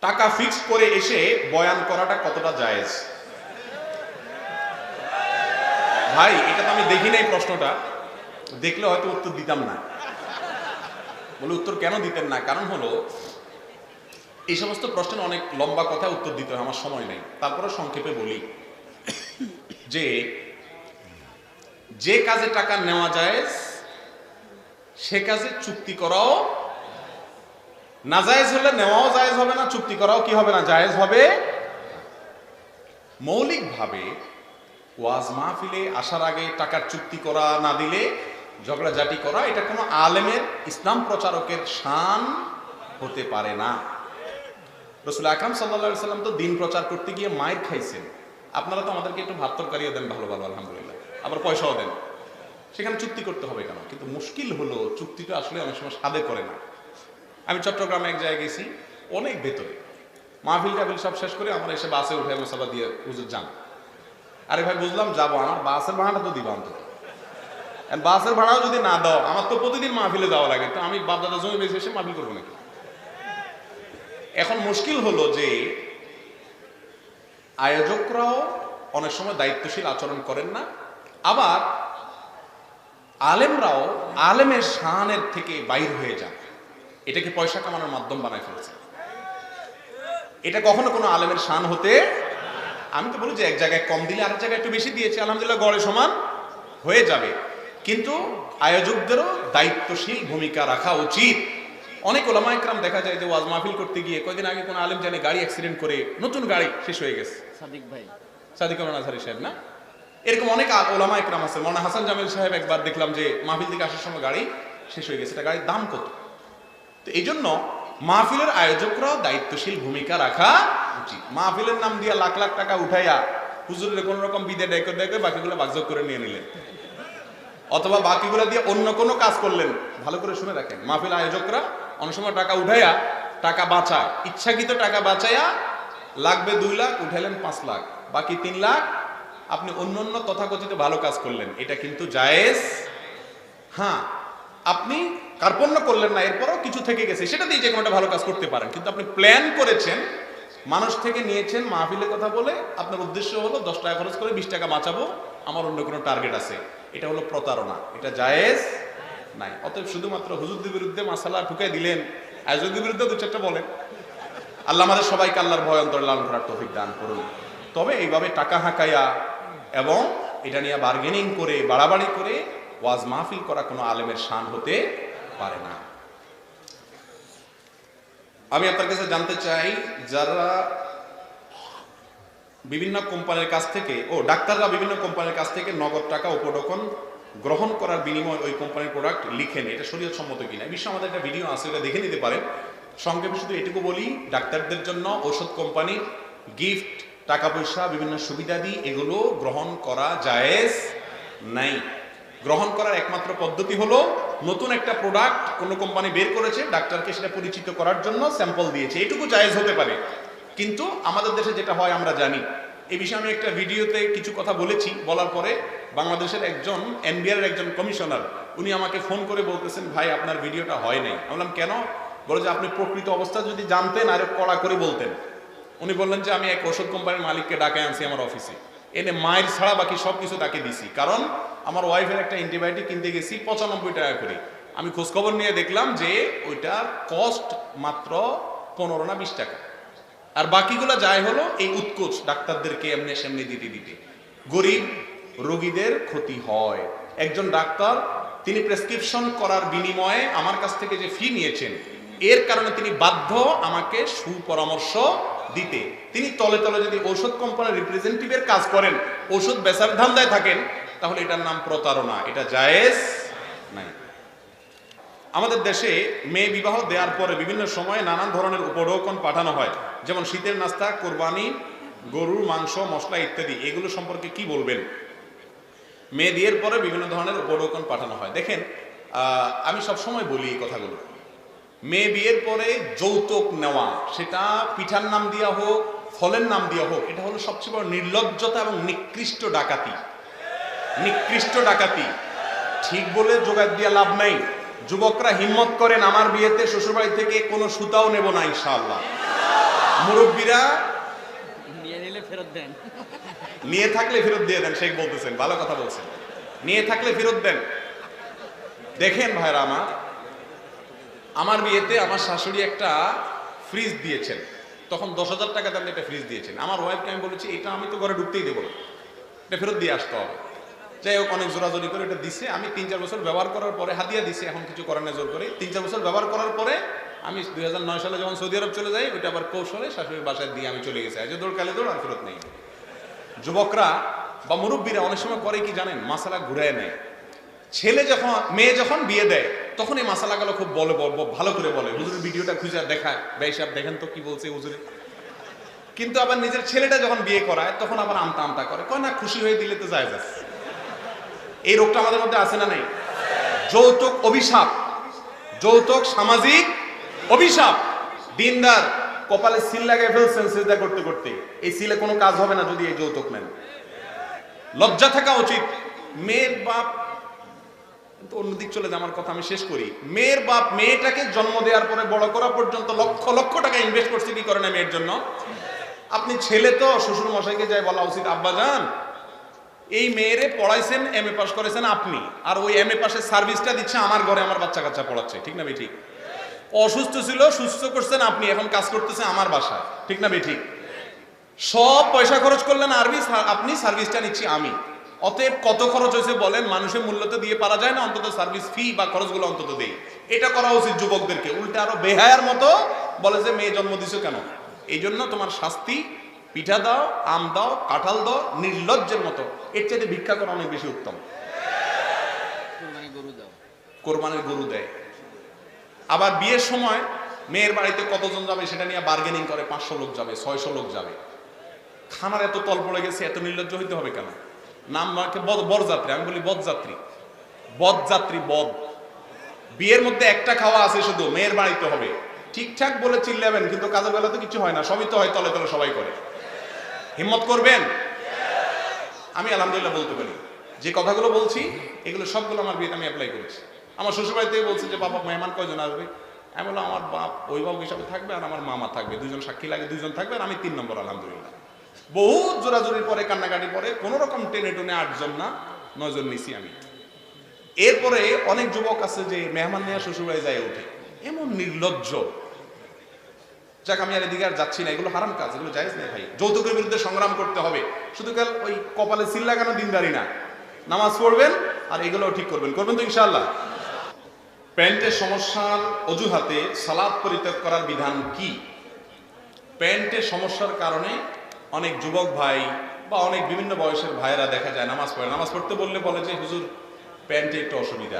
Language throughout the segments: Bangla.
টাকা ফিক্স করে এসে বয়ান করাটা কতটা জায়েজ? ভাই এটা তো আমি দেখি নাই প্রশ্নটা, দেখলে হয়তো উত্তর দিতাম না। বলে উত্তর কেন দিতেন না? কারণ হলো এই সমস্ত প্রশ্নের অনেক লম্বা কথা উত্তর দিতে হয়, আমার সময় নেই। তারপরে সংক্ষেপে বলি যে যে কাজে টাকা নেওয়া জায়েজ সে কাজে চুক্তি করাও নাজায়েজ হলে নেওয়াও জায়েজ হবে না, চুক্তি করাও কি হবে না, জায়েজ হবে। মৌলিকভাবে ওয়াজ মাহফিলে আসার আগে টাকার চুক্তি করা, না দিলে ঝগড়াঝাটি করা, এটা কোনো আলেমের, ইসলাম প্রচারকের শান হতে পারে না। রাসূল আকরাম সাল্লাল্লাহু আলাইহি সাল্লাম তো দিন প্রচার করতে গিয়ে মাইর খাইছেন। আপনারা তো আমাদেরকে একটু ভাত তরকারিও দেন ভালো ভালো, আলহামদুলিল্লাহ, আবার পয়সাও দেন, সেখানে চুক্তি করতে হবে কেন? কিন্তু মুশকিল হলো চুক্তিটা আসলে অনেক সময় সাদে করে না। আমি চট্টগ্রামে এক জায়গায় গেছি, অনেক ভেতরে, মাহফিল টাহফিল সব শেষ করে আমার এসে বাসে উঠে মশালা দিয়ে হুজুর যান। আরে ভাই বুঝলাম যাবো, আমার বাসের ভাড়াটা তো দিবা অন্তত, বাসের ভাড়াও যদি না দাও, আমার তো প্রতিদিন মাহফিলে যাওয়া লাগে, তো আমি বাপদাদা জমি বেশি এসে মাহফিল করবো নাকি? এখন মুশকিল হলো যে আয়োজকরাও অনেক সময় দায়িত্বশীল আচরণ করেন না, আবার আলেমরাও আলেমের শানের থেকে বাইর হয়ে যান, এটাকে পয়সা কামানোর মাধ্যম বানায় ফেলছে। এটা কখনো কোনো আলেমের শান হতে, আমি তো বলি যে এক জায়গায় কম দিলে আরেক জায়গায় একটু বেশি দিয়েছে, আলহামদুলিল্লাহ গড়ে সমান হয়ে যাবে। কিন্তু আয়োজকদেরও দায়িত্বশীল ভূমিকা রাখা উচিত। অনেক ওলামা ইকরাম দেখা যায় যে ওয়াজ মাহফিল করতে গিয়ে, কয়েকদিন আগে কোনো আলেম জানে গাড়ি অ্যাক্সিডেন্ট করে, নতুন গাড়ি শেষ হয়ে গেছে, সাদিক আজহারি সাহেব না, এরকম অনেক ওলামা ইকরাম আছে। মৌলানা হাসান জামিল সাহেব একবার দেখলাম যে মাহফিল থেকে আসার সময় গাড়ি শেষ হয়ে গেছে, এটা গাড়ির দাম কত? তো এই জন্য মাহফিলের আয়োজকরাও দায়িত্বশীল ভূমিকা রাখা উচিত। মাহফিলের নাম দিয়া লাখ লাখ টাকা উঠাইয়া হুজুরের কোন রকম বিদে ডেকে ডেকে বাকিগুলো ভাগযোগ করে নিয়ে নিলেন, অথবা বাকিগুলো দিয়ে অন্য কোনো কাজ করলেন। ভালো করে শুনে রাখেন, মাহফিল আয়োজকরা অনেক সময় টাকা উঠাইয়া, টাকা বাঁচায়, ইচ্ছাকৃত টাকা বাঁচাইয়া, লাগবে 2 লাখ উঠাইলেন 5 লাখ, বাকি 3 লাখ আপনি অন্য অন্য তথাকথিত ভালো কাজ করলেন, এটা কিন্তু জায়েজ। হ্যাঁ, আপনি কার্পণ্য করলেন না, এরপরও কিছু থেকে গেছে, সেটা দিয়ে যে কোনোটা ভালো কাজ করতে পারেন, কিন্তু আপনি প্ল্যান করেছেন, মানুষ থেকে নিয়েছেন, মাহফিলের কথা বলে আপনার উদ্দেশ্য হলো 10 টাকা খরচ করে 20 টাকা বাঁচাবো, আমার অন্য কোনো টার্গেট আছে, এটা হলো প্রতারণা, এটা জায়েজ নাই। অতএব শুধুমাত্র হুজুরদের বিরুদ্ধে মাসালা ঢুকাই দিলেন, আয়োজকদের বিরুদ্ধে 2-4টা বলেন। আল্লাহ আমাদের সবাইকে আল্লাহর ভয় অন্তরে লালন করার তৌফিক দান করুন। তবে এইভাবে টাকা হাঁকাইয়া এবং এটা নিয়ে বার্গেনিং করে, বাড়াবাড়ি করে ওয়াজ মাহফিল করা কোনো আলেমের শান হতে পারে না। আমি আপনার কাছে জানতে চাই, যারা বিভিন্ন কোম্পানির কাছ থেকে, ডাক্তাররা বিভিন্ন কোম্পানির কাছ থেকে নগদ টাকা উপঢৌকন গ্রহণ করার বিনিময়ে ওই কোম্পানির প্রোডাক্ট লিখেন, এটা শরীয়ত সম্মত কিনা? এই বিষয়ে আমাদের একটা ভিডিও আছে, এটা দেখে নিতে পারেন। সংক্ষেপে শুধু এটুকু বলি, ডাক্তারদের জন্য ঔষধ কোম্পানি গিফট, টাকা পয়সা, বিভিন্ন সুবিধাদি, এগুলো গ্রহণ করা জায়েজ নাই। গ্রহণ করার একমাত্র পদ্ধতি হলো, নতুন একটা প্রোডাক্ট কোনো কোম্পানি বের করেছে, ডাক্তারকে সেটা পরিচিত করার জন্য স্যাম্পল দিয়েছে, এটুকু জায়েজ হতে পারে। কিন্তু আমাদের দেশে যেটা হয় আমরা জানি, এই বিষয়ে আমি একটা ভিডিওতে কিছু কথা বলেছি, বলার পরে বাংলাদেশের একজন এনবিআর একজন কমিশনার, উনি আমাকে ফোন করে বলতেছেন, ভাই আপনার ভিডিওটা হয় নাই। আমি বললাম কেন? বলে যে আপনি প্রকৃত অবস্থা যদি জানতেন আরো কড়া করে বলতেন। উনি বললেন যে আমি এক ওষুধ কোম্পানির মালিককে ডাকে আনছি আমার অফিসে, এনে মায়ের ছাড়া বাকি সবকিছু তাকে দিছি, কারণ আমার ওয়াইফের একটা অ্যান্টিবায়োটিক কিনতে গেছি 95 টাকা করে। আমি খোঁজখবর নিয়ে দেখলাম যে ওইটার কস্ট মাত্র 15 না 20 টাকা, আর বাকিগুলো যায় হলো এই উৎকোচ ডাক্তারদেরকে এমনি সেমনি দিতে দিতে, গরিব রোগীদের ক্ষতি হয়। একজন ডাক্তার, তিনি প্রেসক্রিপশন করার বিনিময়ে আমার কাছ থেকে যে ফি নিয়েছেন, এর কারণে তিনি বাধ্য আমাকে সুপরামর্শ দিতে। তিনি তলে তলে যদি ঔষধ কোম্পানির রিপ্রেজেন্টেটিভের কাজ করেন, ওষুধ বেচার ধান্দায় থাকেন, তাহলে এটার নাম প্রতারণা, এটা জায়েজ নাই। আমাদের দেশে মেয়ে বিবাহ দেওয়ার পরে বিভিন্ন সময়ে নানান ধরনের উপঢৌকন পাঠানো হয়, যেমন শীতের নাস্তা, কোরবানি, গরুর মাংস, মশলা ইত্যাদি। এগুলো সম্পর্কে কি বলবেন? মেয়ে বিয়ের পরে বিভিন্ন ধরনের উপঢৌকন পাঠানো হয়। দেখেন, আমি সবসময় বলি এই কথাগুলো, মেয়ে বিয়ের পরে যৌতুক নেওয়া, সেটা পিঠার নাম দিয়া হোক, ফলের নাম দিয়া হোক, এটা হলো সবচেয়ে বড় নির্লজ্জতা এবং নিকৃষ্ট ডাকাতি। নিকৃষ্ট ডাকাতি। ঠিক বলে জোগাড় দিয়া লাভ নাই। যুবকরা হিম্মত করেন, আমার বিয়েতে শ্বশুরবাড়ি থেকে কোনো সুতাও নেব না ইনশাআল্লাহ। মুরব্বীরা নিয়ে নিলে ফেরত দেন, নিয়ে থাকলে ফেরত দিয়ে দেন। শেখ বলতেছেন, ভালো কথা বলছেন, নিয়ে থাকলে ফেরত দেন। দেখেন ভাইরা আমার বিয়েতে আমার শাশুড়ি একটা ফ্রিজ দিয়েছেন, তখন 10,000 টাকা দাম একটা ফ্রিজ দিয়েছেন। আমার ওয়াইফকে আমি বলেছি এটা আমি তো ঘরে ঢুকতেই দেবো না, এটা ফেরত দিয়ে আসতে হবে। যাই হোক, অনেক জোরাজোরি করে এটা দিছে। আমি 3-4 বছর ব্যবহার করার পরে হাদিয়া দিছে, এখন কিছু করার না, জোর করে 3-4 বছর ব্যবহার করার পরে আমি 2009 সালে যখন সৌদি আরব চলে যাই, ওইটা আবার কৌশলে শাশুড়ির বাসায় দিয়ে আমি চলে গেছি। আজ দৌড় কালে দৌড়, আর ফেরত নেই। যুবকরা বা মুরব্বীরা অনেক সময় করে কি জানেন, মাসালা ঘুরায় নেয়। মেয়ে যখন বিয়ে দেয় তখন এই মাসালাগুলো খুব ভালো করে বলে, হুজুরের ভিডিওটা খুঁজে দেখায়, ভাই সাহেব দেখেন তো কি বলছে হুজুরে। কিন্তু আবার নিজের ছেলেটা যখন বিয়ে করায় তখন আবার আমতা আমতা করে, কয় না খুশি হয়ে দিলে তো যায় যাচ্ছে। এই রোগটা আমাদের মধ্যে আছে না নাই? যৌতুক অভিশাপ, যৌতুক সামাজিক অভিশাপ। দিনদার কপালে সিল লাগায় ফেলছেন সিজদা করতে করতে, এই সিলে কোনো কাজ হবে না যদি এই যৌতুক নেন। লজ্জা থাকা উচিত। মেয়ের বাপ, অন্যদিক চলে যায় আমার কথা, আমি শেষ করি। মেয়ের বাপ মেয়েটাকে জন্ম দেওয়ার পরে বড় করা পর্যন্ত লক্ষ লক্ষ টাকা ইনভেস্ট করছে, কি করে না মেয়ের জন্য। আপনি ছেলে তো শ্বশুর মশাইকে যাই বলা উচিত, আব্বা জান এই মেয়েরে পড়াইছেন, MA পাস করেছেন আপনি, আর ওই MA পাসের সার্ভিসটা দিচ্ছে আমার ঘরে, আমার বাচ্চা কাচ্চা পড়াচ্ছে, ঠিক না ঠিক? অসুস্থ ছিল, সুস্থ করছেন আপনি, এখন কাজ করতেছে আমার বাসায়, ঠিক না ঠিক? সব পয়সা খরচ করলেন আপনি, সার্ভিসটা নিচ্ছি আমি। অতএব কত খরচ হয়েছে বলেন, মানুষের মূল্য তো দিয়ে পারা যায় না, অন্তত সার্ভিস ফি বা খরচগুলো অন্তত দেই। এটা করা উচিত যুবকদেরকে। উল্টে আরো বেহায়ার মতো বলে যে মেয়ে জন্ম দিছো কেন, এই জন্য তোমার শাস্তি, পিঠা দাও, আম দাও, কাঁঠাল দাও, নির্লজ্জের মতো। এর চাইতে ভিক্ষা করা অনেক বেশি উত্তম। কোরবানির গরু দেয়। আবার বিয়ের সময় মেয়ের বাড়িতে কতজন যাবে সেটা নিয়ে বার্গেনিং করে, 500 লোক যাবে, 600 লোক যাবে। খানার এত তল পড়ে গেছে, এত নির্লজ্জ হইতে হবে কেন? নাম রাখে বরযাত্রী, আমি বলি বদযাত্রী। বদযাত্রী, বদ। বিয়ের মধ্যে একটা খাওয়া আছে শুধু, মেয়ের বাড়িতে হবে। ঠিকঠাক বলে চিল্লাবেন, কিন্তু কাজের বেলা তো কিছু হয় না, সবই তো হয় তলে তলে সবাই করে। হিম্মত করবেন? আমি আলহামদুলিল্লাহ বলতে পারি যে কথাগুলো বলছি এগুলো সবগুলো আমার বিয়েতে আমি অ্যাপ্লাই করেছি। আমার শ্বশুর বাড়িতে বলছে যে বাবা মেহমান কয়জন আসবে, আমি বললাম আমার বাপ অভিভাবক হিসাবে থাকবে আর আমার মামা থাকবে, 2জন সাক্ষী লাগে, 2জন থাকবে আর আমি 3 নম্বর। আলহামদুলিল্লাহ বহুত জোরাজোরির পরে, কান্নাকাটি পরে, কোন রকম টেনে টুনে 8 জন না 9 জন নিছি আমি। এরপরে অনেক যুবক আছে যে মেহমান নিয়ে শ্বশুর বাড়ি যায় ওঠে, এমন নির্লজ্জ। যাক, আমি আর এদিকে আর যাচ্ছি না, এগুলো হারাম কাজ, এগুলো জায়েজ নেই ভাই। যৌতুকের বিরুদ্ধে সংগ্রাম করতে হবে। শুধু কাল ওই কপালে সিল লাগানো দিনদারি না, নামাজ পড়বেন আর এগুলোও ঠিক করবেন তো ইনশাআল্লাহ। প্যান্টের সমস্যার অজুহাতে সালাত পরিত্যাগ করার বিধান কি? প্যান্টের সমস্যার কারণে অনেক যুবক ভাই বা অনেক বিভিন্ন বয়সের ভাইয়েরা দেখা যায় নামাজ পড়ে, নামাজ পড়তে বললে বলে যে হুজুর প্যান্টে একটু অসুবিধা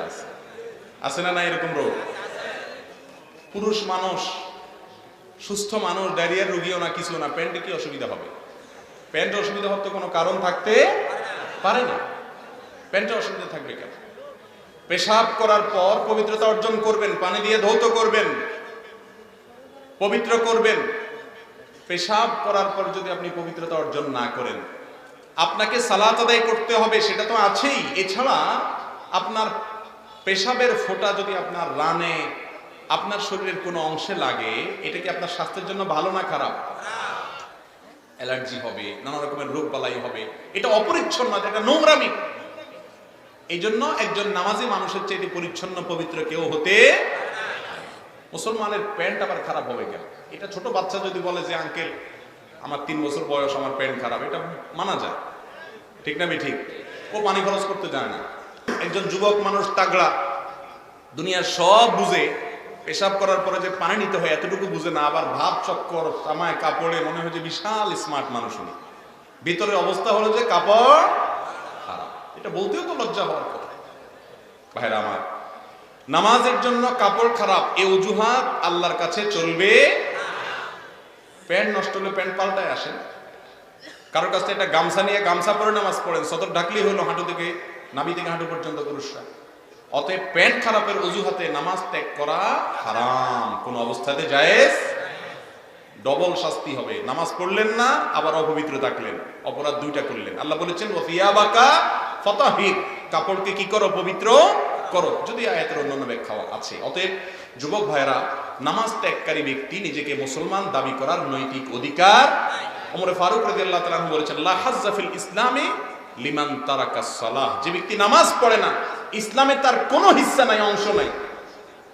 আছে না? এরকম রোগ। পুরুষ মানুষ, সুস্থ মানুষ, ডায়রিয়ার রোগীও না, কিছু না, প্যান্টে কি অসুবিধা হবে? প্যান্টে অসুবিধা হওয়ার তো কোনো কারণ থাকতে পারে না। প্যান্টে অসুবিধা থাকবে কেন? পেশাব করার পর পবিত্রতা অর্জন করবেন, পানি দিয়ে ধৌত করবেন, পবিত্র করবেন। পেশাব করার পর যদি আপনি পবিত্রতা অর্জন না করেন, আপনাকে সালাত আদায় করতে হবে, সেটা তো আছেই। এছাড়া আপনার পেশাবের ফোঁটা যদি আপনার রানে, আপনার শরীরের কোনো অংশে লাগে, এটা কি আপনার স্বাস্থ্যের জন্য ভালো না খারাপ? অ্যালার্জি হবে, নানা রকমের রোগ বালাই হবে, এটা অপরিচ্ছন্ন, এটা নোংরামি। এই জন্য একজন নামাজি মানুষের চাইতে পরিচ্ছন্ন পবিত্র কেউ হতে। মুসলমানের প্যান্ট আবার খারাপ হবে কেন? এটা ছোট বাচ্চা যদি বলে যে আঙ্কেল আমার 3 বছর বয়স, আমার প্যান্ট খারাপ, এটা মানা যায়, ঠিক না ঠিক? ও পানি খরচ করতে যায় না। একজন যুবক মানুষ তাগড়া, দুনিয়ার সব বুঝে, পেশাব করার পরে যে পানি নিতে হয় এতটুকু বুঝে না, আবার ভাব চক্কর, জামায় কাপড়ে মনে হয় যে বিশাল স্মার্ট মানুষ উনি, ভিতরের অবস্থা হলো যে কাপড় খারাপ। এটা বলতেও তো লজ্জা হওয়ার কথা। ভাইরা আমার, নামাজের জন্য কাপড় খারাপ এ অজুহাত আল্লাহর কাছে চলবে। প্যান্ট নষ্ট হলে প্যান্ট পাল্টায় আসেন। কারোর কাছে একটা গামছা নিয়ে গামছা পরে নামাজ পড়েন, সতর ঢাকলেই হলো হাঁটু থেকে, নাভি থেকে হাঁটু পর্যন্ত পুরুষরা। অতএব প্যান্ট খারাপের অজুহাতে নামাজ ত্যাগ করা হারাম, কোন অবস্থাতে জায়েজ। ডবল শাস্তি হবে। নামাজ পড়লেন না, আবার অপবিত্র থাকলেন, অপরাধ 2টা করলেন। আল্লাহ বলেছেন ওয়াফিয়াবাকা ফাতাহির, কাপড়কে কি করো? পবিত্র করো। যদি আয়াতের অন্যান্য ব্যাখ্যা আছে। অতএব যুবক ভাইরা, নামাজ ত্যাগকারী ব্যক্তি নিজেকে মুসলমান দাবি করার নৈতিক অধিকার। ওমর ফারুক রাদিয়াল্লাহু তাআলা আনহু বলেছেন, লা হাজ্জা ফিল ইসলামে লিমান তারাকাস সালাহ, যে ব্যক্তি নামাজ পড়ে না ইসলামে তার কোনো হিস্সা নাই, অংশ নাই,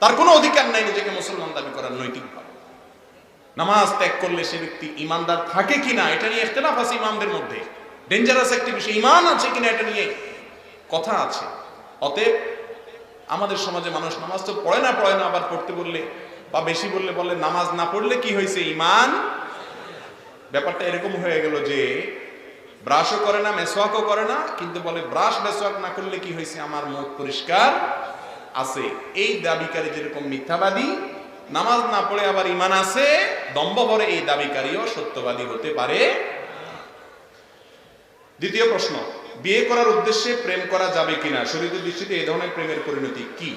তার কোনো অধিকার নাই নিজেকে মুসলমান দাবি করার নৈতিকভাবে। নামাজ ত্যাগ করলে সে ব্যক্তি ইমানদার থাকে কিনা এটা নিয়ে ইখতিলাফ আছে ইমামদের মধ্যে, ডেঞ্জারাস একটি বিষয়, ইমান আছে কিনা এটা নিয়ে কথা আছে। অতএব আমাদের সমাজে মানুষ নামাজ তো পড়ে না, আবার পড়তে বললে বা বেশি বললে বলে নামাজ না পড়লে কি হয়েছে, ইমান। ব্যাপারটা এরকম হয়ে গেল যে ব্রাশও করে না, মেসওয়াকও করে না, কিন্তু বলে ব্রাশ মেসওয়াক না করলে কি হয়েছে, আমার মুখ পরিষ্কার আছে। এই দাবিকারী যেরকম মিথ্যাবাদী, নামাজ না পড়ে আবার ইমান আছে দম্ভ ভরে, এই দাবিকারীও সত্যবাদী হতে পারে। দ্বিতীয় প্রশ্ন, বিয়ে করার উদ্দেশ্যে প্রেম করা যাবে কিনা, শরীয়তের দৃষ্টিতে এই ধরনের প্রেমের পরিণতি কি?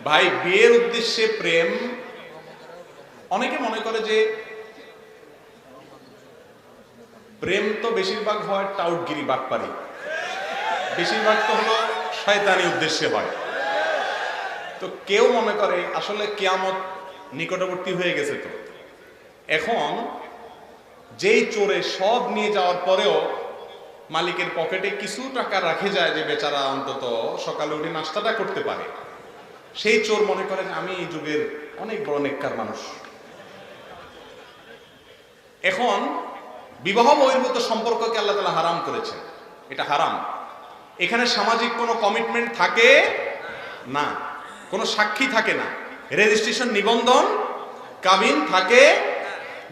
ভাই, বিয়ের উদ্দেশ্যে প্রেম, অনেকে মনে করে যে প্রেম তো বেশিরভাগ হয় টাউটগিরি, বাটপারি, বেশিরভাগ তো হলো শয়তানি উদ্দেশ্যে হয়। তো কেউ মনে করে আসলে কিয়ামত নিকটবর্তী হয়ে গেছে, তো এখন যেই চোরে সব নিয়ে যাওয়ার পরেও মালিকের পকেটে কিছু টাকা রাখে যায় যে বেচারা অন্তত সকালে উঠে নাস্তাটা করতে পারে, সেই চোর মনে করে যে আমি এই যুগের অনেক বড় নেককার মানুষ। এখন বিবাহ বহির্ভূত সম্পর্ককে আল্লাহ তাআলা হারাম করেছেন, এটা হারাম। এখানে সামাজিক কোনো কমিটমেন্ট থাকে না, কোনো সাক্ষী থাকে না, রেজিস্ট্রেশন নিবন্ধন কাবিন থাকে,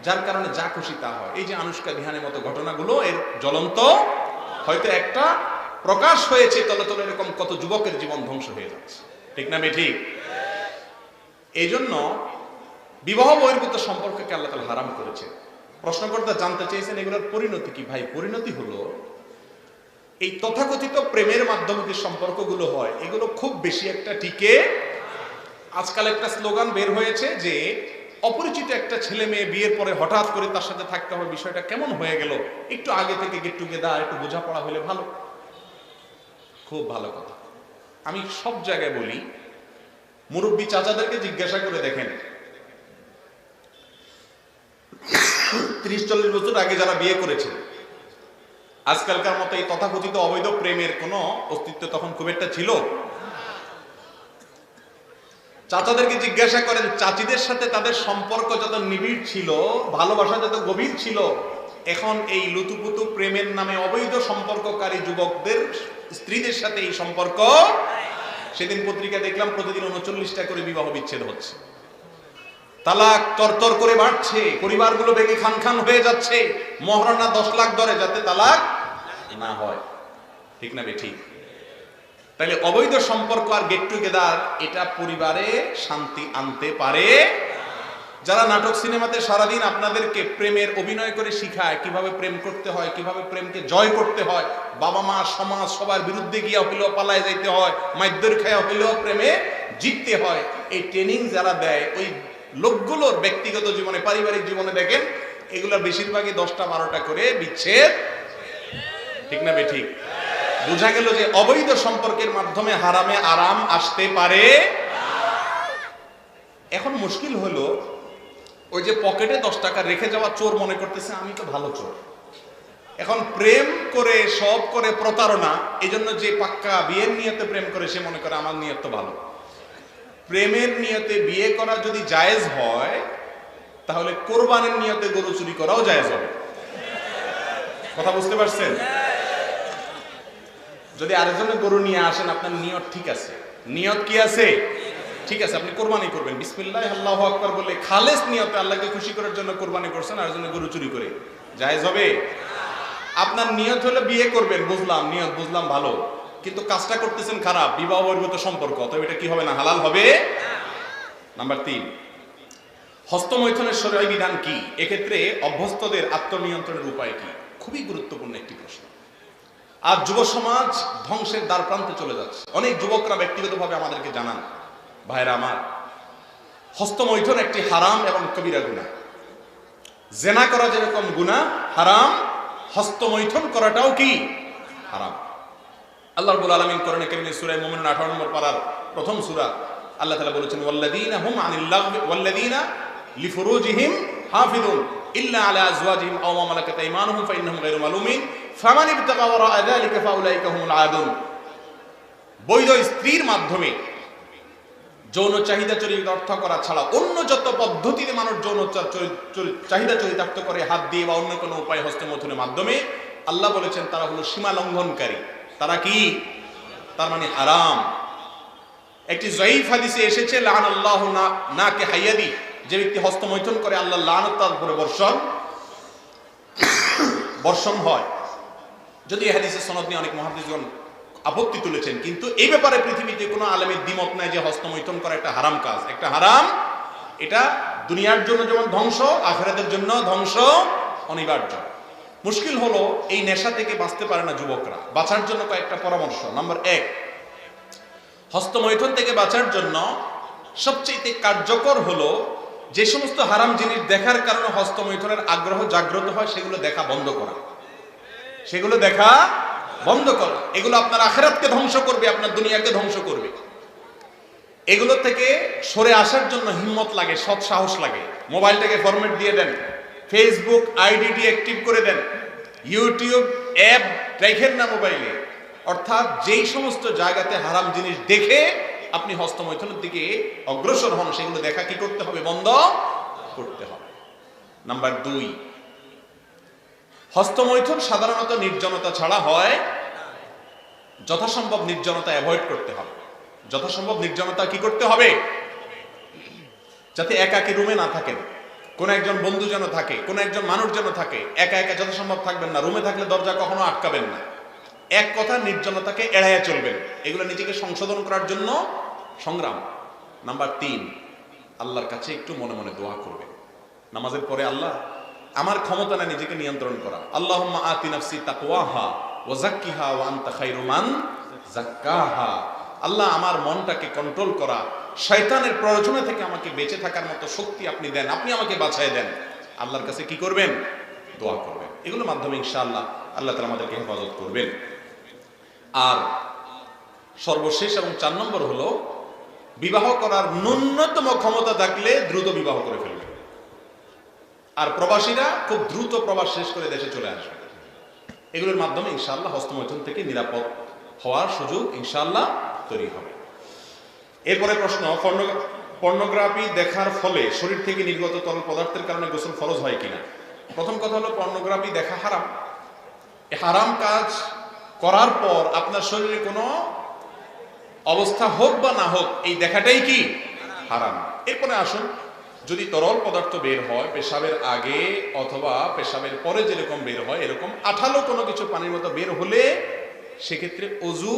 যার কারণে যা খুশি তা হয়। এই যে আনুষ্কা বিহানের মতো ঘটনাগুলো এর জ্বলন্ত, হয়তো একটা প্রকাশ হয়েছে, তলে তলে এরকম কত যুবকের জীবন ধ্বংস হয়ে যাচ্ছে, ঠিক না ঠিক? এই জন্য বিবাহ বহির্ভূত সম্পর্ককে আল্লাহ তাআলা হারাম করেছে। প্রশ্নকর্তা জানতে চেয়েছেন এগুলোর পরিণতি কি? ভাই, পরিণতি হলো এই তথাকথিত প্রেমের মাধ্যমে যে সম্পর্কগুলো হয় এগুলো খুব বেশি একটা টিকে। আজকাল একটা স্লোগান বের হয়েছে যে অপরিচিত একটা ছেলে মেয়ে বিয়ের পরে হঠাৎ করে তার সাথে থাকতে হবে, বিষয়টা কেমন হয়ে গেল, একটু আগে থেকে গেট টুগেদার, একটু বোঝাপড়া হলে ভালো। খুব ভালো কথা। আমি সব জায়গায় বলি, মুরব্বী চাচাদেরকে জিজ্ঞাসা করে দেখেন, 30-40 বছর আগে যারা বিয়ে করেছে, আজকালকার মতো এই তথাকথিত অবৈধ প্রেমের কোনো অস্তিত্ব তখন খুব একটা ছিল? চাচাদেরকে জিজ্ঞাসা করেন, চাচিদের সাথে তাদের সম্পর্ক যত নিবিড় ছিল, ভালোবাসা যত গভীর ছিল, এখন এই লুতুপুতু প্রেমের নামে অবৈধ সম্পর্ককারী যুবকদের স্ত্রীদের সাথে এই সম্পর্ক। সেদিন পত্রিকা দেখলাম প্রতিদিন 39টা করে বিবাহ বিচ্ছেদ হচ্ছে, তালাক তরতর করে বাড়ছে, পরিবারগুলো ভেঙে খান খান হয়ে যাচ্ছে, মহারণা 10 লাখ ধরে যাতে তালাক না হয়, ঠিক না ঠিক? তাহলে অবৈধ সম্পর্ক আর গেট টুগেদার এটা পরিবারে শান্তি আনতে পারে। যারা নাটক সিনেমাতে সারাদিন আপনাদেরকে প্রেমের অভিনয় করে শিখায় কিভাবে প্রেম করতে হয়, কিভাবে প্রেমকে জয় করতে হয়, বাবা মা সমাজ সবার বিরুদ্ধে গিয়া হইলেও পালায় যাইতে হয়, মাইদ্যর খায়া হইলেও প্রেমে জিততে হয়, এই ট্রেনিং যারা দেয় ওই লোকগুলোর ব্যক্তিগত জীবনে, পারিবারিক জীবনে দেখেন এগুলোর বেশিরভাগই 10টা-12টা করে বিচ্ছেদ, ঠিক না ঠিক? বোঝা গেল যে অবৈধ সম্পর্কের মাধ্যমে হারামে আরাম আসতে পারে। এখন মুশকিল হলো, ওই যে পকেটে 10 টাকা রেখে যাওয়া চোর মনে করতেছে আমি তো ভালো চোর। এখন প্রেম করে সব করে প্রতারণা, এই জন্য যে পাক্কা বিয়ের নিয়তে প্রেম করে সে মনে করে আমার নিয়ত তো ভালো। প্রেমের নিয়তে বিয়ে করা যদি জায়েজ হয়, তাহলে কোরবানির নিয়তে গরু চুরি করাও জায়েজ হবে। কথা বুঝতে পারছেন? যদি আরেকজনের গরু নিয়ে আসেন, আপনার নিয়ত ঠিক আছে, নিয়ত কি আছে? ঠিক আছে, আপনি কোরবানি করবেন, বিসমিল্লাহ আল্লাহু আকবার বলে খালেস নিয়তে আল্লাহকে খুশি করার জন্য কোরবানি করছেন, আরেকজনের গরু চুরি করে, জায়েজ হবে? আপনার নিয়ত হলো বিয়ে করবেন, বুঝলাম, নিয়ত বুঝলাম ভালো, কিন্তু কাজটা করতেছেন খারাপ, বিবাহ বহির্ভূত সম্পর্ক, তবে এটা কি হবে না? হালাল হবে? নাম্বার 3, হস্তমৈথুনের শরঈ বিধান কি? এক্ষেত্রে অভ্যস্তদের আত্মনিয়ন্ত্রণের উপায় কি? খুবই গুরুত্বপূর্ণ একটি প্রশ্ন। আজ যুব সমাজ ধ্বংসের দ্বার প্রান্তে চলে যাচ্ছে। অনেক যুবকরা ব্যক্তিগতভাবে আমাদেরকে জানান, ভাইরা আমার, হস্তমৈথুন একটি হারাম এবং কবিরা গুনাহ। জেনা করা যেরকম গুনাহ হারাম, হস্তমৈথুন করাটাও কি হারাম। আল্লাহ রাব্বুল আলামিন কোরআনে কারীমে সূরা মুমিনুন 18 নম্বর পারার প্রথম সূরা আল্লাহ তাআলা বলেছেন ওয়াল্লাযীনা হুম আনিল লাগবি ওয়াল্লাযীনা লিফুরুজিহিম হাফিজুন ইল্লা আলা আজওয়াজিহিম আও মা মালাকাত আইমানুহুম ফাইন্নাহুম গায়রু মালুমিন ফামান ইবতাগা ওয়ারাআ যালিকা ফাউলাইকা হুমুল আদুন। বৈধ স্ত্রীর মাধ্যমে যৌন চাহিদা চরিতার্থ করা ছাড়া অন্য যত পদ্ধতিতে মানুষ যৌন চাহিদা চরিতার্থ করে হাত দিয়ে বা অন্য কোনো উপায় হস্তমৈথুনের মাধ্যমে, আল্লাহ বলেছেন তারা হলো সীমা লঙ্ঘনকারী। তারা কি? তার মানে হারাম। একটি যঈফ হাদিসে এসেছে লাআনাল্লাহু নাকে হাইয়াদি, যে ব্যক্তি হস্তমৈথুন করে আল্লাহ লানত তার উপরে বর্ষণ হয়। যদি এই হাদিসের সনদ নিয়ে অনেক মুহাদ্দিসগণ আপত্তি তুলেছেন, কিন্তু এই ব্যাপারে পৃথিবীতে কোনো আলেমের দ্বিমত নাই যে হস্তমৈথুন করা একটা হারাম কাজ, একটা হারাম। এটা দুনিয়ার জন্য যেমন ধ্বংস, আখিরাতের জন্য ধ্বংস অনিবার্য। মুশকিল হলো এই নেশা থেকে বাঁচতে পারে না যুবকরা। বাঁচার জন্য কয়েকটা পরামর্শ। নাম্বার 1, হস্তমৈথুন থেকে বাঁচার জন্য সবচেয়ে কার্যকর হলো যে সমস্ত হারাম জিনিস দেখার কারণে হস্তমৈথুনের আগ্রহ জাগ্রত হয় সেগুলো দেখা বন্ধ করা। সেগুলো দেখা বন্ধ করা। এগুলো আপনার আখিরাতকে ধ্বংস করবে, আপনার দুনিয়াকে ধ্বংস করবে। এগুলো থেকে সরে আসার জন্য হিম্মত লাগে, সৎ সাহস লাগে। মোবাইলটাকে ফরম্যাট দিয়ে দেন, ফেসবুক আইডিটি অ্যাক্টিভ করে দেন, ইউটিউব অ্যাপ রাখেন না মোবাইলে। অর্থাৎ যেই সমস্ত জায়গাতে হারাম জিনিস দেখে আপনি হস্তমৈথুনের দিকে অগ্রসর হন, সেগুলো দেখা কি করতে হবে? বন্ধ করতে হবে। নাম্বার 2, হস্তমৈথুন সাধারণত নির্জনতা ছাড়া হয়। যথাসম্ভব নির্জনতা অ্যাভয়েড করতে হবে। যথাসম্ভব নির্জনতা কি করতে হবে? যাতে একাকী রুমে না থাকেন, কোন একজন বন্ধু যেন থাকে, কোন একজন মানুষ যেন থাকে। একা একা যথাসম্ভব থাকবেন না। রুমে থাকলে দরজা কখনো আটকাবেন না। এক কথা, নির্জনতাকে এড়াইয়া চলবেন। এগুলো নিজেকে সংশোধন করার জন্য সংগ্রাম। নাম্বার 3, আল্লাহর কাছে একটু মনে মনে দোয়া করবেন নামাজের পরে। আল্লাহ, আমার ক্ষমতা না নিজেকে নিয়ন্ত্রণ করা। আল্লাহুম্মা আতি নাফসি তাকওয়াহা ওয়া যাক্কিহা ওয়া আনতা খায়রু মান যাক্কাহা। আল্লাহ, আমার মনটাকে কন্ট্রোল করা, শয়তানের প্ররোচনা থেকে আমাকে বেঁচে থাকার মতো শক্তি আপনি দেন, আপনি আমাকে বাঁচায় দেন। আল্লাহর কাছে কি করবেন? দোয়া করবেন। এগুলোর মাধ্যমে ইনশাআল্লাহ আল্লাহ তাআলা আমাদেরকে হেফাজত করবেন। আর সর্বশেষ এবং 4 নম্বর হলো, বিবাহ করার ন্যূনতম ক্ষমতা থাকলে দ্রুত বিবাহ করে ফেলবেন। আর প্রবাসীরা খুব দ্রুত প্রবাস শেষ করে দেশে চলে আসবে। এগুলোর মাধ্যমে ইনশাআল্লাহ হস্তমৈথুন থেকে নিরাপদ হওয়ার সুযোগ ইনশাআল্লাহ তৈরি হবে। এরপরে প্রশ্ন, পর্নোগ্রাফি দেখার ফলে শরীর থেকে নির্গত তরল পদার্থের কারণে গোসল ফরজ হয় কিনা? প্রথম কথা হলো, পর্নোগ্রাফি দেখা হারাম। এই হারাম কাজ করার পর আপনার শরীরে কোনো অবস্থা হোক বা না হোক, এই দেখাটাই কি হারাম। এরপরে আসুন, যদি তরল পদার্থ বের হয় পেশাবের আগে অথবা পেশাবের পরে যেরকম বের হয়, এরকম আঠালো কোনো কিছু পানির মতো বের হলে সেক্ষেত্রে ওযু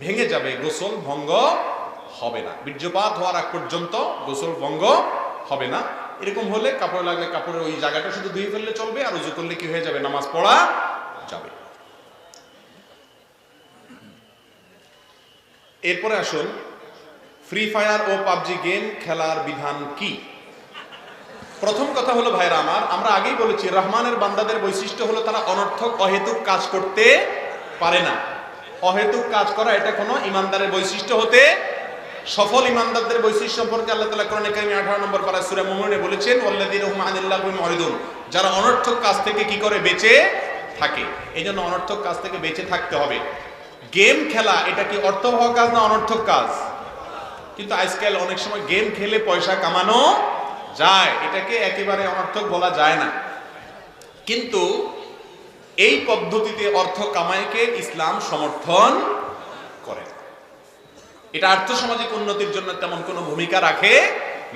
ভেঙে যাবে, গোসল ভঙ্গ হবে না। বীর্যপাত হওয়ার আগ পর্যন্ত গোসল ভঙ্গ হবে না। এরকম হলে কাপড় লাগলে কাপড়ের ওই জায়গাটা শুধু ধুয়ে ফেললে চলবে, আর ওযু করলে কি হয়ে যাবে? নামাজ পড়া যাবে। এরপরে আসুন, ফ্রি ফায়ার ও পাবজি গেম খেলার বিধান কি? প্রথম কথা হলো ভাইরা আমার, আমরা আগেই বলেছি রহমানের বান্দাদের বৈশিষ্ট্য হলো তারা অনর্থক অহেতুক কাজ করতে পারে না। অহেতুক কাজ করা এটা কোনো ইমানদারের বৈশিষ্ট্য হতে, সফল ইমানদারদের বৈশিষ্ট্য সম্পর্কে আল্লাহ তাআলা কোরআনে কারিমে 18 নম্বর পারা সূরা মুমিনে বলেছেন ওয়াল্লাযীনা হুম আনিল লাগবি মুরিদুন, যারা অনর্থক কাজ থেকে কি করে? বেঁচে থাকে। এইজন্য অনর্থক কাজ থেকে বেঁচে থাকতে হবে। গেম খেলা এটা কি অর্থবহ কাজ না অনর্থক কাজ? কিন্তু আজকাল অনেক সময় গেম খেলে পয়সা কামানো যায়, এটাকে একেবারে অনর্থক বলা যায় না। কিন্তু এই পদ্ধতিতে অর্থ কামাইকে ইসলাম সমর্থন করে। এটা আর্থসামাজিক উন্নতির জন্য তেমন কোনো ভূমিকা রাখে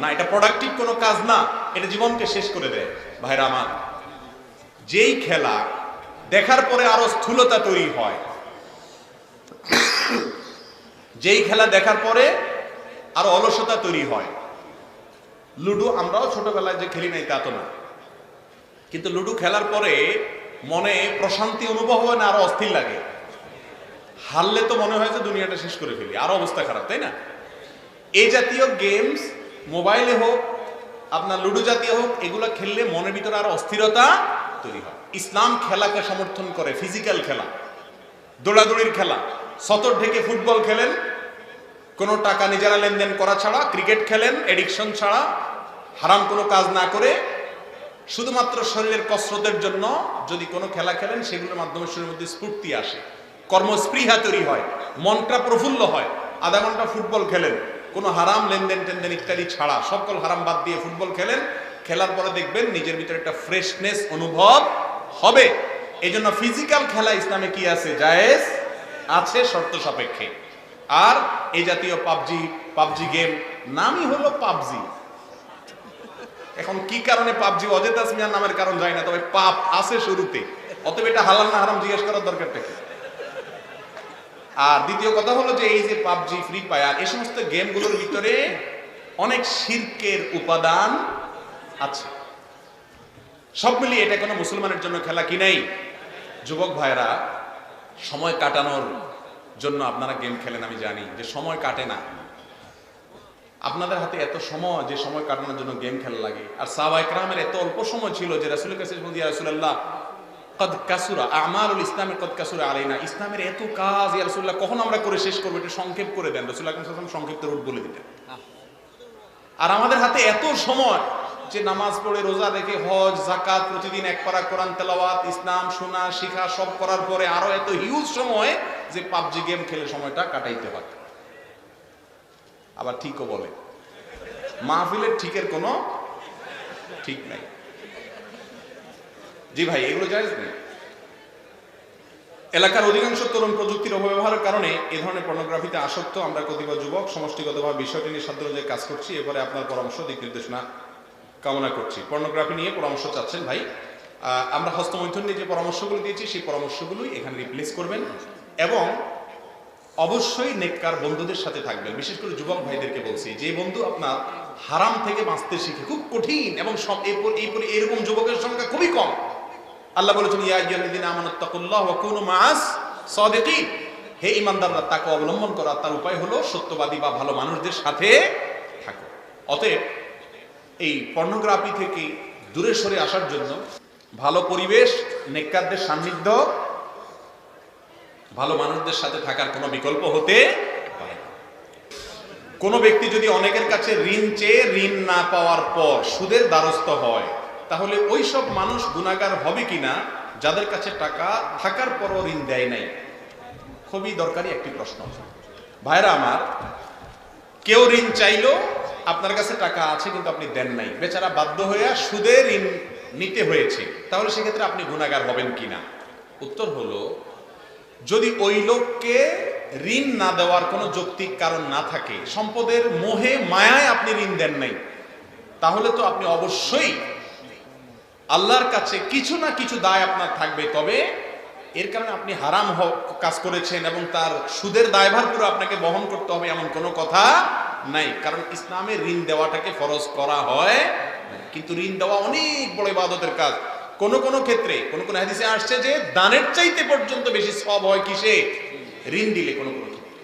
না। এটা প্রোডাক্টিভ কোনো কাজ না, এটা জীবনকে শেষ করে দেয়। ভাইরা আমার, যেই খেলা দেখার পরে আরো স্থূলতা তৈরি হয়, যেই খেলা দেখার পরে আরো অলসতা তৈরি হয়। লুডো আমরাও ছোটবেলায় যে খেলি নাই তা তো না, কিন্তু লুডো খেলার পরে মনে প্রশান্তি অনুভব হয় না, আরো অস্থির লাগে। হারলে তো মনে হয় যে দুনিয়াটা শেষ করে ফেলি, আরো অবস্থা খারাপ, তাই না? এই জাতীয় গেমস মোবাইলে হোক, আপনার লুডো জাতীয় হোক, এগুলো খেললে মনের ভিতরে আরো অস্থিরতা তৈরি হয়। ইসলাম খেলাকে সমর্থন করে, ফিজিক্যাল খেলা, দৌড়াদৌড়ির খেলা। সতর ঢেকে ফুটবল খেলেন, কোনো টাকা নিজেরা লেনদেন করা ছাড়া, ক্রিকেট খেলেন এডিকশন ছাড়া, হারাম কোনো কাজ না করে, শুধুমাত্র শরীরের কসরতের জন্য যদি কোনো খেলা খেলেন, সেগুলোর মাধ্যমে শরীরের মধ্যে স্ফূর্তি আসে, কর্মস্পৃহা তৈরি হয়, মনটা প্রফুল্ল হয়। আধা ঘন্টা ফুটবল খেলেন, কোনো হারাম লেনদেন টেনদেন ইত্যাদি ছাড়া, সকল হারাম বাদ দিয়ে ফুটবল খেলেন, খেলার পরে দেখবেন নিজের ভিতরে একটা ফ্রেশনেস অনুভব হবে। এই জন্য ফিজিক্যাল খেলা ইসলামে কি আছে? জায়েজ আছে, শর্ত সাপেক্ষে। আর এই জাতীয় পাবজি গেম, নামই হলো পাবজি। এখন কি কারণে পাবজি অজেতা মিয়ার নামের কারণ যায় না, তবে পাপ আছে শুরুতে, অতএব এটা হালাল না হারাম জিজ্ঞেস করার দরকারটা কি? আর দ্বিতীয় কথা হলো যে এই যে পাবজি, ফ্রি ফায়ার, এই সমস্ত গেমগুলোর ভিতরে অনেক শিরকের উপাদান আছে। সব মিলিয়ে এটা কোনো মুসলমানের জন্য খেলা কি নাই? যুবক ভাইরা, সময় কাটানোর জন্য আপনারা গেম খেলেন, আমি জানি যে সময় কাটে না। আপনাদের হাতে এত সময় যে সময় কাটানোর জন্য গেম খেলা লাগে। আর সাহাবা ইকরামের এত অল্প সময় ছিল যে রাসূলের কাছে বলতে, ইয়া রাসূলুল্লাহ কদ কাসুরা আমালুল ইসলামে কদ কাসুরা আলাইনা, ইসলামের এত কাজ ইয়া রাসূলুল্লাহ কখন আমরা করে শেষ করব, এটা সংক্ষেপ করে দেন। রাসূল আকরাম সাল্লাল্লাহু আলাইহি ওয়াসাল্লাম সংক্ষিপ্ত রূপ বলে দিতেন। আর আমাদের হাতে এত সময় যে নামাজ পড়ে, রোজা রেখে, হজ, যাকাত, প্রতিদিন এক পারা কোরআন তেলাওয়াত, ইসলাম শোনা শিখা সব করার পরে আরো এত হিউজ সময় যে পাবজি গেম খেলে সময়টা কাটাইতে হয়। আবার ঠিকও বলে, মাহফিলের ঠিকের কোনো ঠিক নাই। জি ভাই, এগুলো জায়েজ নেই। এলাকার অধিকাংশ তরুণ প্রযুক্তির অপব্যবহারের কারণে এ ধরনের পর্নোগ্রাফিতে আসক্ত। আমরা কতিপয় যুবক সমষ্টিগতভাবে বিষয়টি নিয়ে সাধ্য অনুযায়ী কাজ করছি। এবারে আপনার পরামর্শ, দিক নির্দেশনা কামনা করছি। পর্নোগ্রাফি নিয়ে পরামর্শ চাচ্ছেন ভাই, আমরা হস্তমৈথুন নিয়ে যে পরামর্শগুলো দিয়েছি সেই পরামর্শগুলোই এখানে রিপ্লেস করবেন এবং অবশ্যই নেককার বন্ধুদের সাথে থাকবেন। বিশেষ করে যুবক ভাইদেরকে বলছি, যে বন্ধু আপনার হারাম থেকে বাঁচতে শিখে, খুব কঠিন এবং সব এরকম যুবকের সংখ্যা খুবই কম। আল্লাহ বলেছেন, ইয়া আইয়ুহাল্লাযীনা আমানুত্তাকুল্লাহ ওয়া কুনু মাআস সাদিকিন, হে ঈমানদাররা তাকে অবলম্বন করা, তার উপায় হলো সত্যবাদী বা ভালো মানুষদের সাথে থাকো। অতএব এই পর্নোগ্রাফি থেকে দূরে সরে আসার জন্য ভালো পরিবেশ, নেককারদের সান্নিধ্য, ভালো মানুষদের সাথে থাকার কোনো বিকল্প হতে পারে না। কোনো ব্যক্তি যদি অনেকের কাছে ঋণ চেয়ে ঋণ না পাওয়ার পর সুদের দ্বারস্থ হয়, তাহলে ওই সব মানুষ গুনাহগার হবে কিনা যাদের কাছে টাকা থাকার পরও ঋণ দেয় নাই? খুবই দরকারি একটি প্রশ্ন। ভাইরা আমার, কেউ ঋণ চাইলো, আপনার কাছে টাকা আছে কিন্তু আপনি দেন নাই, বেচারা বাধ্য হয়ে সুদে ঋণ নিতে হয়েছে, তাহলে সেক্ষেত্রে আপনি গুনাহগার হবেন কিনা? উত্তর হলো, যদি ওই লোককে ঋণ না দেওয়ার কোনো যৌক্তিক কারণ না থাকে, সম্পদের মোহে মায়ায় আপনি ঋণ দেন নাই, তাহলে তো আপনি অবশ্যই আল্লাহর কাছে কিছু না কিছু দায় আপনার থাকবে। তবে এর কারণে আপনি হারাম কাজ করেছেন এবং তার সুদের দায়ভার পুরো আপনাকে বহন করতে হবে এমন কোনো কথা নাই। কারণ ইসলামে ঋণ দেওয়াটাকে ফরজ করা হয়, কিন্তু ঋণ দেওয়া অনেক বড় ইবাদতের কাজ। কোন কোন ক্ষেত্রে কোন কোন হাদিসে আসছে যে দানের চাইতে পর্যন্ত বেশি সওয়াব হয় কিসে? ঋণ দিলে। কোন কোন ক্ষেত্রে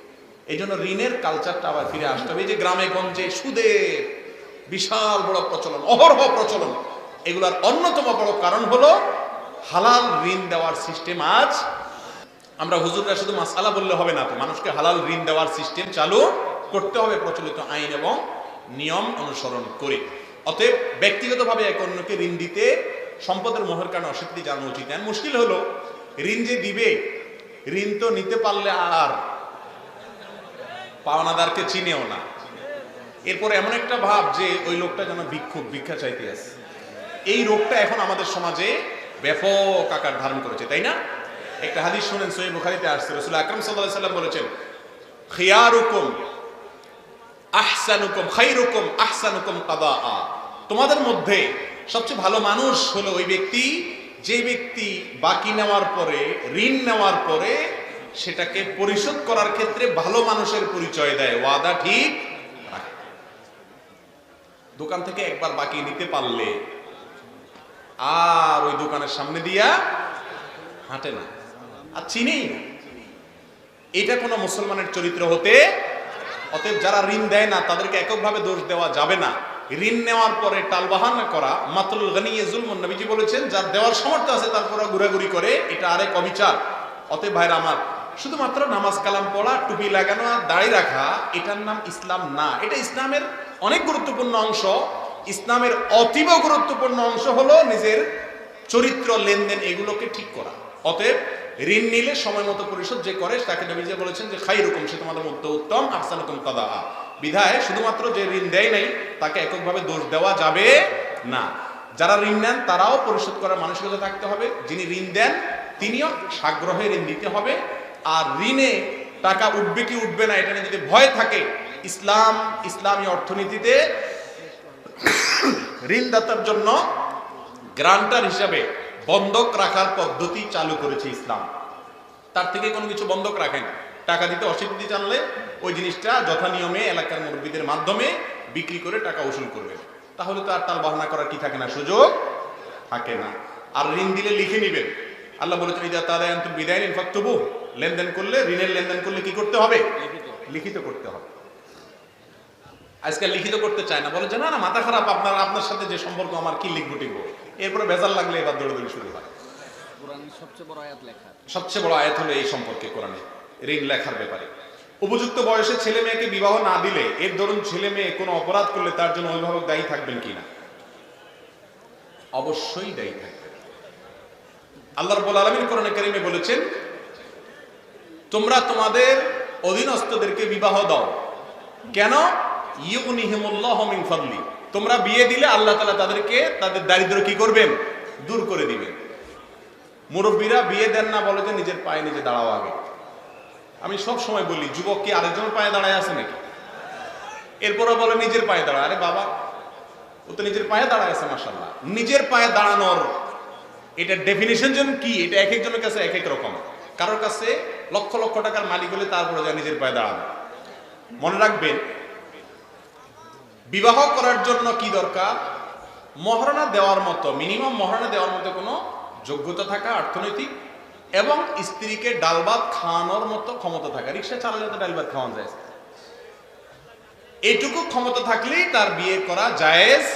এই জন্য ঋণের কালচারটা আবার ফিরে আসতে হবে। যে গ্রামে গঞ্জে সুদের বিশাল বড় প্রচলন, অহরহ প্রচলন, এগুলার অন্যতম বড় কারণ হলো হালাল ঋণ দেওয়ার সিস্টেম। আজ আমরা হুজুররা শুধু মাসালা বললে হবে না, তো মানুষকে হালাল ঋণ দেওয়ার সিস্টেম চালু করতে হবে প্রচলিত আইন এবং নিয়ম অনুসরণ করে। অতএব ব্যক্তিগতভাবে এক অন্যকে ঋণ দিতে সম্পদের মোহের কারণে অস্বীকৃতি জানানো উচিত। মুশকিল হলো, ঋণ যে দিবে, ঋণ তো নিতে পারলে আর পাওনাদারকে চিনেও না। এরপরে এমন একটা ভাব যে ওই লোকটা যেন ভিক্ষুক, ভিক্ষা চাইতে আসে। এই রোগটা এখন আমাদের সমাজে ব্যাপক আকার ধারণ করেছে, তাই না? একটা হাদিস শুনেন, সহিহ বুখারীতে আসছে, রাসূল আকরাম সাল্লাল্লাহু আলাইহি ওয়াসাল্লাম বলেছেন, খিয়ারুকুম আহসানুকুম খায়রুকুম আহসানুকুম কাদাআ, তোমাদের মধ্যে সবচেয়ে ভালো মানুষ হলো ওই ব্যক্তি যে ব্যক্তি বাকি নেওয়ার পরে, ঋণ নেওয়ার পরে সেটাকে পরিশোধ করার ক্ষেত্রে ভালো মানুষের পরিচয় দেয়, ওয়াদা ঠিক রাখে। দোকান থেকে একবার বাকি নিতে পারলে আর ওই দোকানের সামনে দিয়া হাঁটে না, আর চিনেই না। এটা কোনো মুসলমানের চরিত্র হতে। অতএব যারা ঋণ দেয় না তাদেরকে এককভাবে দোষ দেওয়া যাবে না। ঋণ নেওয়ার পরে টালবাহানা করা, মাতলুল গানিয়ে জুলমুন, নবীজি বলেছেন যার দেওয়ার সামর্থ্য আছে তারপরে ঘোরাঘুরি করে, এটা আরেক অবিচার। অতএব ভাইরা আমার, শুধুমাত্র নামাজ কালাম পড়া, টুপি লাগানো আর দাড়ি রাখা এটার নাম ইসলাম না। এটা ইসলামের অনেক গুরুত্বপূর্ণ অংশ। ইসলামের অতীব গুরুত্বপূর্ণ অংশ হলো নিজের চরিত্র, লেনদেন এগুলোকে ঠিক করা। অতএব ঋণ নিলে সময় মতো পরিশোধ যে করে তাকে নবী যে বলেছেন যে খাইরুকুম, সে তোমাদের মধ্যে উত্তম, আহসানুকুম কাদাআ। বিধায় শুধুমাত্র যে ঋণ দেয় নাই তাকে এককভাবে দোষ দেওয়া যাবে না। যারা ঋণ নেন তারাও পরিশোধ করার মানসিকতা থাকতে হবে। যিনি ঋণ দেন তিনিও সাগ্রহে ঋণ দিতে হবে। আর ঋণে টাকা উঠবে কি উঠবে না এটা নিয়ে যদি ভয় থাকে, ইসলামী অর্থনীতিতে ঋণদাতার জন্য গ্রান্টার হিসাবে বন্ধক রাখার পদ্ধতি চালু করেছে ইসলাম। তার থেকে কোনো কিছু বন্ধক রাখেন, টাকা দিতে অস্বীকৃতি জানলে ওই জিনিসটা যথা নিয়মে এলাকার মুরব্বীদের মাধ্যমে বিক্রি করে টাকা উসুল করবে। তাহলে তো আর তার বাহানা করার কি থাকে না, সুযোগ থাকে না। আর ঋণ দিলে লিখে নিবেন। আল্লাহ বলেছেন ইদা তাদায়ানতুম বিদাইনিন ফাকতুবু, লেনদেন করলে, ঋণের লেনদেন করলে কি করতে হবে? লিখিত করতে হবে। আজকাল লিখিত করতে চায় না, বলে যে না না মাথা খারাপ, আপনার সাথে যে সম্পর্ক আমার কি লিখবো টিখবো। এরপরে ভেজাল লাগলে এবার দৌড়দৌড়ি শুরু হয়। কোরআনের সবচেয়ে বড় আয়াত লেখা, সবচেয়ে বড় আয়াত হলো এই সম্পর্কে কোরআনে ঋণ লেখার ব্যাপারে। উপযুক্ত বয়সে ছেলে মেয়েকে বিবাহ না দিলে, এর ধরুন ছেলে মেয়ে কোনো অপরাধ করলে তার জন্য অভিভাবক দায়ী থাকবেন কিনা? অবশ্যই দায়ী থাকবেন। আল্লাহ রাব্বুল আলামিন কোরআনে কারীমে বলেছেন তোমরা তোমাদের অধীনস্থদেরকে বিবাহ দাও। কেন? ইউগনিহিমুল্লাহু মিন ফাদলি, তোমরা বিয়ে দিলে আল্লাহ তাআলা তাদেরকে তাদের দারিদ্র কি করবেন? দূর করে দিবেন। মুরব্বীরা বিয়ে দেন না, বলে যে নিজের পায়ে নিজে দাঁড়াও আগে। আমি সব সময় বলি যুবক কি আরেকজনের পায়ে দাঁড়ায় আছে নাকি? এরপরে বলে নিজের পায়ে দাঁড়ায়। আরে বাবা, ও তো নিজের পায়ে দাঁড়ায় আছে মাশাআল্লাহ। নিজের পায়ে দাঁড়ানোর এটা ডেফিনিশন জন কি, এটা এক একজনের কাছে এক এক রকম। কারোর কাছে লক্ষ লক্ষ টাকার মালিক হলে তারপরে যায় নিজের পায়ে দাঁড়ানো। মনে রাখবেন, বিবাহ করার জন্য কি দরকার? মহারণা দেওয়ার মতো, মিনিমাম মহারণা দেওয়ার মতো কোনো যোগ্যতা থাকা, অর্থনৈতিক, এবং স্ত্রীকে ডাল ভাত খাওয়ানোর মতো ক্ষমতা থাকা। রিক্সা চালালে তো ডাল ভাত খাওয়ানো যায়, এইটুকু ক্ষমতা থাকলেই তার বিয়ে করা জায়েজ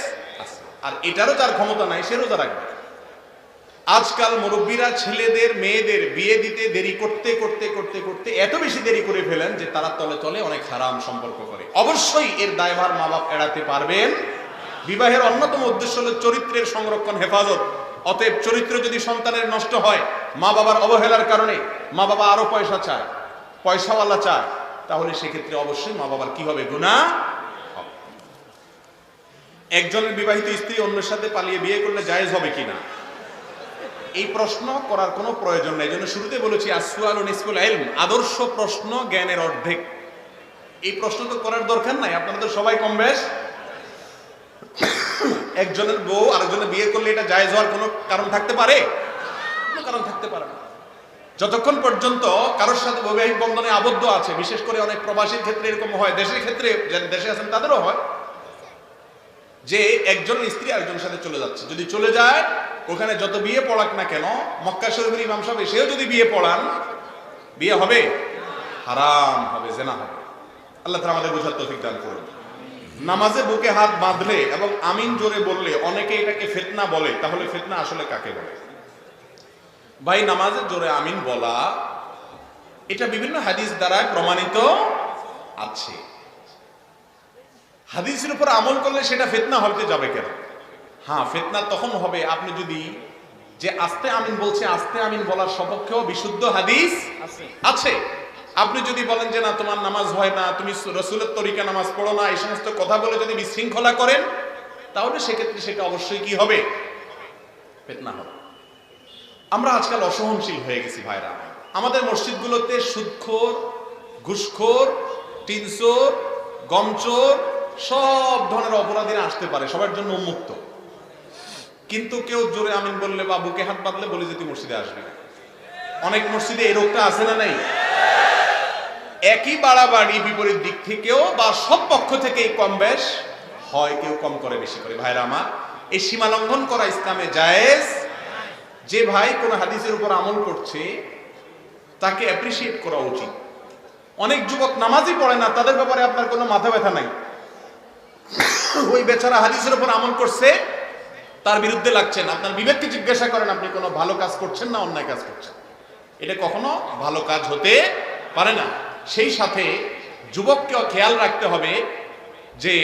আছে। আর এটারও যার ক্ষমতা নাই সে রোজা রাখবে। আজকাল মুরব্বীরা ছেলেদের মেয়েদের বিয়ে দিতে দেরি করতে করতে করতে করতে এত বেশি দেরি করে ফেলেন যে তারা তলে তলে অনেক হারাম সম্পর্ক করে। অবশ্যই এর দায়ভার মা বাপ এড়াতে পারবেন। বিবাহের অন্যতম উদ্দেশ্য হল চরিত্রের সংরক্ষণ, হেফাজত। অতএব চরিত্র যদি সন্তানের নষ্ট হয় মা বাবার অবহেলার কারণে, মা বাবা আরো পয়সা চায়, পয়সাওয়ালা চায়, তাহলে সেক্ষেত্রে অবশ্যই মা বাবার কি হবে? গুনাহ হবে। একজনের বিবাহিত স্ত্রী অন্যের সাথে পালিয়ে বিয়ে করলে জায়েজ হবে কিনা এই প্রশ্ন করার কোনো প্রয়োজন নেই। এই জন্য শুরুতে বলেছি আসওয়ালু নিসফুল ইলম, আদর্শ প্রশ্ন জ্ঞানের অর্ধেক। এই প্রশ্ন তো করার দরকার নাই, আপনারা তো সবাই কম বেশ। একজনের বউ আরেকজনের বিয়ে করলে এটা জায়েজ হওয়ার কোনো কারণ থাকতে পারে? কোনো কারণ থাকতে পারে না। যতক্ষণ পর্যন্ত কারোর সাথে বৈবাহিক বন্ধনে আবদ্ধ আছে, বিশেষ করে অনেক প্রবাসীর ক্ষেত্রে এরকম হয়, দেশের ক্ষেত্রে যারা দেশে আছেন তাদেরও হয়, যে একজন স্ত্রী আরেকজনের সাথে চলে যাচ্ছে। যদি চলে যায়, ওখানে যত বিয়ে পড়াক না কেন, মক্কা শরীফের ইমাম সাহেব এসেও যদি বিয়ে পড়ান, বিয়ে হবে? হারাম হবে, জেনা হবে। আল্লাহ তাআলা আমাদের বোঝার তৌফিক দান করুন। নামাজে বুকে হাত বাঁধলে এবং আমিন জোরে বললে অনেকে এটাকে ফিতনা বলে। তাহলে ফিতনা আসলে কাকে বলে? ভাই, নামাজে জোরে আমিন বলা এটা বিভিন্ন হাদিস দ্বারা প্রমাণিত আছে। হাদিসের উপর আমল করলে সেটা ফিতনা হতে যাবে কেন? হ্যাঁ, ফিতনা তখন হবে আপনি যদি যে আস্তে আমিন বলছে, আস্তে আমিন বলার সপক্ষেও বিশুদ্ধ হাদিস আছে। আপনি যদি বলেন যে না তোমার নামাজ হয় না, তুমি রাসূলের তরিকা নামাজ পড়ো না, এই সমস্ত কথা বলে যদি বিশৃঙ্খলা করেন, তাহলে সেক্ষেত্রে সেটা অবশ্যই কি হবে? ফিতনা হবে। আমরা আজকাল অসহনশীল হয়ে গেছি ভাইরা। আমাদের মসজিদগুলোতে সুদখোর, ঘুষখোর, টিনচোর, গমচোর, সব ধরনের অপরাধীরা আসতে পারে, সবার জন্য উন্মুক্ত। কিন্তু কেউ জোরে আমিন বললে বা বুকে হাত বাঁধলে বলে যে তুই মসজিদে আসবি। অনেক মসজিদে এই রোগটা আছে না নাই? একই বাড়াবাড়ি বিপরীত দিক থেকেও বা সব পক্ষ থেকেই কম বেশ হয়, কেউ কম করে বেশি করে। ভাইরা আমার, এই সীমা লঙ্ঘন করা ইসলামে জায়েজ। যে ভাই কোন হাদিসের উপর আমল করছে তাকে অ্যাপ্রিসিয়েট করা উচিত। অনেক যুবক নামাজই পড়ে না, তাদের ব্যাপারে আপনার কোনো মাথা ব্যথা নাই। ওই বেচারা হাদিসের উপর আমল করছে, তার বিরুদ্ধে লাগছেন, আপনার বিবেককে জিজ্ঞাসা করেন আপনি কোনো ভালো কাজ করছেন না অন্যায় কাজ করছেন। এটা কখনো ভালো কাজ হতে পারে না। সেই সাথে যুবককেও খেয়াল রাখতে হবে যে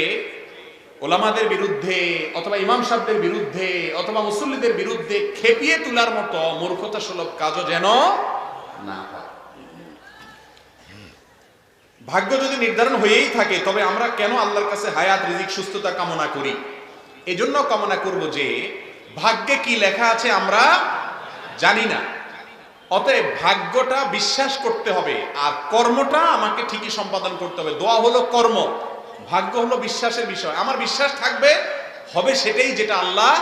ওলামাদের বিরুদ্ধে অথবা ইমাম সাহেবদের বিরুদ্ধে অথবা মুসল্লিদের বিরুদ্ধে খেপিয়ে তোলার মতো মূর্খতাসুলভ কাজও যেন না হয়। ভাগ্য যদি নির্ধারণ হয়েই থাকে তবে আমরা কেন আল্লাহর কাছে হায়াত, রিজিক, সুস্থতা কামনা করি? এজন্য কামনা করব যে ভাগ্যে কি লেখা আছে আমরা জানি না, অতএব ভাগ্যটা বিশ্বাস করতে হবে আর কর্মটা আমাকে ঠিকই সম্পাদন করতে হবে। দোয়া হলো কর্ম, ভাগ্য হলো বিশ্বাসের বিষয়। আমার বিশ্বাস থাকবে, হবে সেটাই যেটা আল্লাহ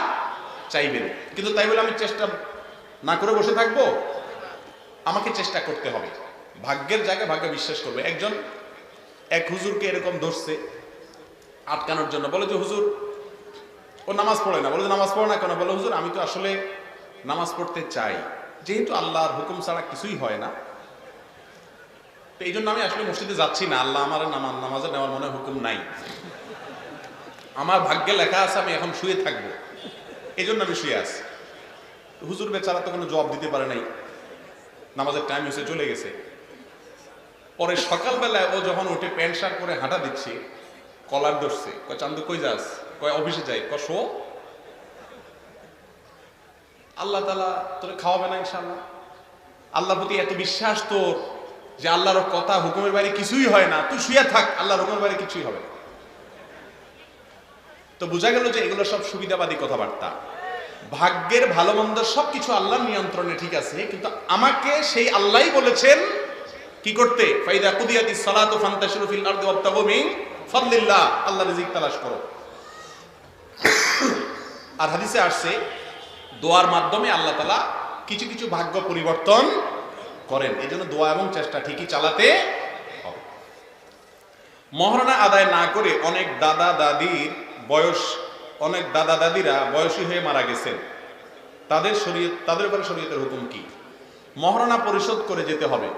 চাইবেন। কিন্তু তাই বলে আমি চেষ্টা না করে বসে থাকবো? আমাকে চেষ্টা করতে হবে। ভাগ্যের জায়গায় ভাগ্য বিশ্বাস করবে। এক হুজুরকে এরকম ধরছে আটকানোর জন্য, বলে যে হুজুর ও নামাজ পড়ে না। বলে যে নামাজ পড়ে না কেন? বলে হুজুর আমি তো আসলে নামাজ পড়তে চাই, যেহেতু আল্লাহর হুকুম ছাড়া কিছুই হয় না, তো এই জন্য আমি আসলে মসজিদে যাচ্ছি না। আল্লাহ আমার নামাজে নেওয়ার মনে হুকুম নাই, আমার ভাগ্যে লেখা আছে আমি এখন শুয়ে থাকবো, এই জন্য আমি শুয়ে আছি। হুজুর বেচারা তো কোনো জবাব দিতে পারে নাই, নামাজের টাইম হয়েছে, চলে গেছে। পরে সকালবেলায় ও যখন উঠে প্যান্ট শার্ট পরে হাঁটা দিচ্ছে, কলার ধরছে, কয় চান্দু কই যাস? কয় অফিসে যাই। কয় শো, আল্লাহ তাআলা তোরে খাওয়াবে না ইনশাআল্লাহ। আল্লাহর প্রতি এত বিশ্বাস তোর যে আল্লাহর কথা হুকুমের বাইরে কিছুই হয় না, তুই শুয়ে থাক, আল্লাহর হুকুমের বাইরে কিছুই হবে না। তো বোঝা গেল যে এগুলো সব সুবিধাবাদী কথাবার্তা। ভাগ্যের ভালো মন্দ সবকিছু আল্লাহর নিয়ন্ত্রণে, ঠিক আছে, কিন্তু আমাকে সেই আল্লাহই বলেছেন কি করতে? ফাইদা কুদিয়াতিস সালাতু ফান্তাশিরু ফিল আরদি ওয়াবতাগু মিন ফাদলিল্লাহ, আল্লাহর রিজিক তালাশ করো। আর হাদিসে আসছে দোয়ার মাধ্যমে আল্লাহ তাআলা কিছু কিছু ভাগ্য পরিবর্তন করেন। এই জন্য দোয়া এবং চেষ্টা ঠিকই চালাতে হবে। মহারণা আদায় না করে অনেক দাদা দাদিরা বয়সী হয়ে মারা গেছেন, তাদের উপরে শরীয়তের হুকুম কি? মহারণা পরিশোধ করে যেতে হবে।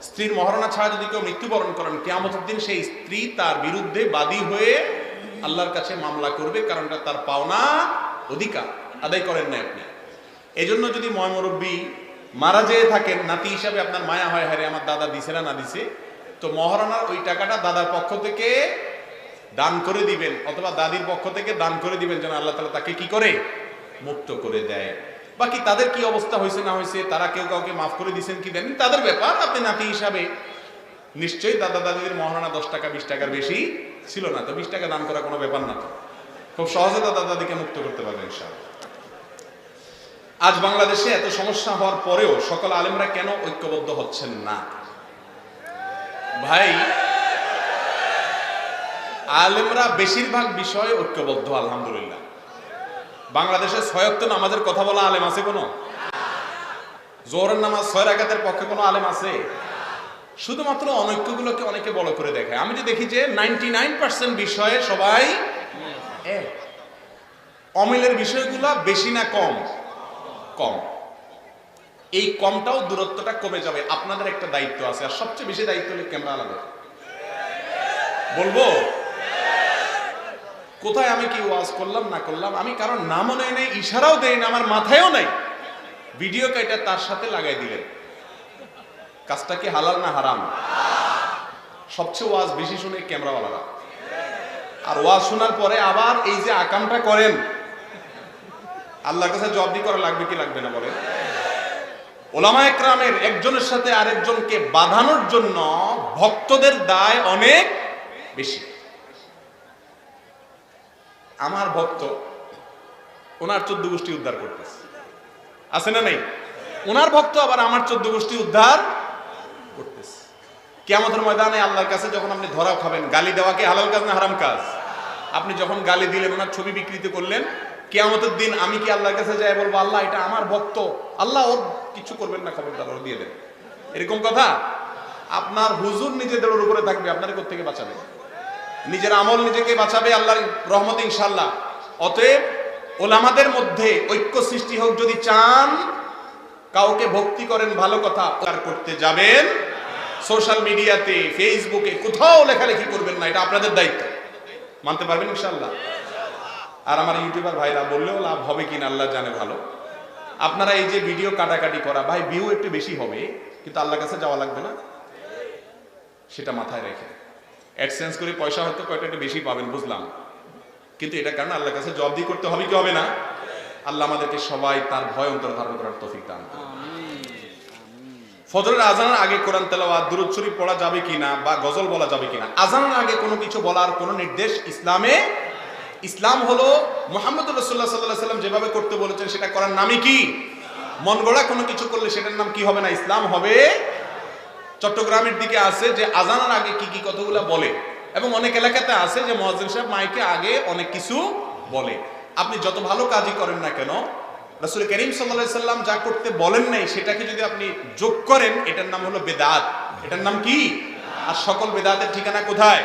স্ত্রীর মহারণা ছাড়া যদি কেউ মৃত্যুবরণ করেন, কিয়ামতের দিন সেই স্ত্রী তার বিরুদ্ধে বাদী হয়ে আল্লাহর কাছে মামলা করবে, কারণ এটা তার পাওনা অধিকার আদায় করেন না আপনি। এজন্য যদি ময়মুরব্বী মারা যেয়ে থাকেন, নাতি হিসাবে আপনার মায়া হয়, হারে আমার দাদা দিছে না দিছে, তো মহারণার ওই টাকাটা দাদার পক্ষ থেকে দান করে দিবেন অথবা দাদির পক্ষ থেকে দান করে দিবেন, যেন আল্লাহ তাআলা তাকে কি করে? মুক্ত করে দেয়। বাকি তাদের কি অবস্থা হয়েছে না হয়েছে, তারা কেউ কাউকে মাফ করে দিচ্ছেন কি দেন, তাদের ব্যাপার। আপনি নাতি হিসাবে নিশ্চয়ই দাদা দাদির মহারণা 10 টাকা 20 টাকার বেশি ছিল না, তো 20 টাকা দান করা কোনো ব্যাপার না, তো খুব সহজে দাদা দাদিকে মুক্ত করতে পারবেন ইনশাআল্লাহ। আজ বাংলাদেশে এত সমস্যা হওয়ার পরেও সকল আলেমরা কেন ঐক্যবদ্ধ হচ্ছেন না? ভাই, আলেমরা বেশিরভাগ বিষয়ে ঐক্যবদ্ধ আলহামদুলিল্লাহ। বাংলাদেশে 6 ওয়াক্ত নামাজের কথা বলা আলেম আছে কোনো? জোহরের নামাজ 6 রাকাতের পক্ষে কোনো আলেম আছে? শুধুমাত্র অনৈক্যগুলোকে অনেকে বড় করে দেখায়। আমি যে দেখি যে 99% বিষয়ে সবাই এক। অমিলের বিষয়গুলো বেশি না কম? কম। এই কমটাও দূরত্বটা কমে যাবে। আপনাদের একটা দায়িত্ব আছে, আর সবচেয়ে বেশি দায়িত্ব হলো ক্যামেরা আলাদা বলবো। কোথায় আমি কি ওয়াজ করলাম না করলাম, আমি কারণ নামও নেই নাই, ইশারাও দেই না, আমার মাথায়ও নাই, ভিডিও কাইটা তার সাথে লাগাই দিলেন। কাজটা কি হালাল না হারাম? সবচেয়ে ওয়াজ বেশি শুনে ক্যামেরাওয়ালারা। আর ওয়াজ শোনার পরে আবার এই যে আকামটা করেন, আল্লাহর কাছে জবাবদি করা লাগবে কি লাগবে না বলেন? ওলামা একরামের একজনের সাথে আরেকজনকে বাঁধানোর জন্য ভক্তদের দায় অনেক বেশি। আমার ভক্ত ওনার 14 গোষ্ঠী উদ্ধার করতেছে, আছে না নাই? ওনার ভক্ত আবার আমার 14 গোষ্ঠী উদ্ধার করতেছে। কিয়ামতের ময়দানে আল্লাহর কাছে যখন আপনি ধরা খাবেন, গালি দেওয়া কি হালাল কাজ না হারাম কাজ? আপনি যখন গালি দিলেন, ওনার ছবি বিকৃত করলেন, কিয়ামতের দিন আমি কি আল্লাহর কাছে যাই বলবো আল্লাহ এটা আমার ভক্ত, আল্লাহ ওর কিছু করবেন না, খবরদার ওর দিয়ে দেন, এরকম কথা? আপনার হুজুর নিজেদের উপরে থাকবে, আপনার কোত্থেকে বাঁচাবে? নিজের আমল নিজেকে বাঁচাবে, আল্লাহর রহমতে ইনশাআল্লাহ। অতএব ওলামাদের মধ্যে ঐক্য সৃষ্টি হোক যদি চান, কাউকে ভক্তি করেন ভালো কথা করতে যাবেন সোশ্যাল মিডিয়াতে, ফেসবুকে কোথাও লেখালেখি করবেন না, এটা আপনাদের দায়িত্ব। মানতে পারবেন ইনশাআল্লাহ? আর আমার ইউটিউবার ভাইরা বললেও লাভ হবে কিনা আল্লাহ জানে ভালো। আপনারা এই যে ভিডিও কাটাকাটি করা, ভাই ভিউ একটু বেশি হবে কিন্তু আল্লাহর কাছে যাওয়া লাগবে না, সেটা মাথায় রেখে অ্যাডসেন্স করে পয়সা হয়তো কয়টা একটু বেশি পাবেন বুঝলাম, কিন্তু এটা কারণে আল্লাহর কাছে জবাবদিহি করতে হবে কি হবে না? আল্লাহ আমাদেরকে সবাই তার ভয় অন্তর ধারণ করার তৌফিক দান করুন। ফজরের আজানের আগে কোরআন তেলাওয়াত, দুরূদ শরীফ পড়া যাবে কিনা বা গজল বলা যাবে কিনা? আজানের আগে কোনো কিছু বলার কোনো নির্দেশ ইসলামে, ইসলাম হলো মুহাম্মদ রাসূলুল্লাহ সাল্লাল্লাহু আলাইহি ওয়াসাল্লাম যেভাবে করতে বলেছেন সেটা করার নামই কি? মন গড়া কোনো কিছু করলে সেটার নাম কি হবে না? ইসলাম হবে। চট্টগ্রামের দিকে আছে যে আজানের আগে কি কি কতগুলা বলে, এবং অনেক এলাকাতে আছে যে মুয়াজ্জিন সাহেব মাইকে আগে অনেক কিছু বলে। আপনি যত ভালো কাজই করেন না কেন, রাসূল করিম সাল্লাল্লাহু আলাইহি সাল্লাম যা করতে বলেন নাই সেটাকে যদি আপনি যোগ করেন, এটার নাম হলো বেদাত। এটার নাম কি? আর সকল বেদাতের ঠিকানা কোথায়?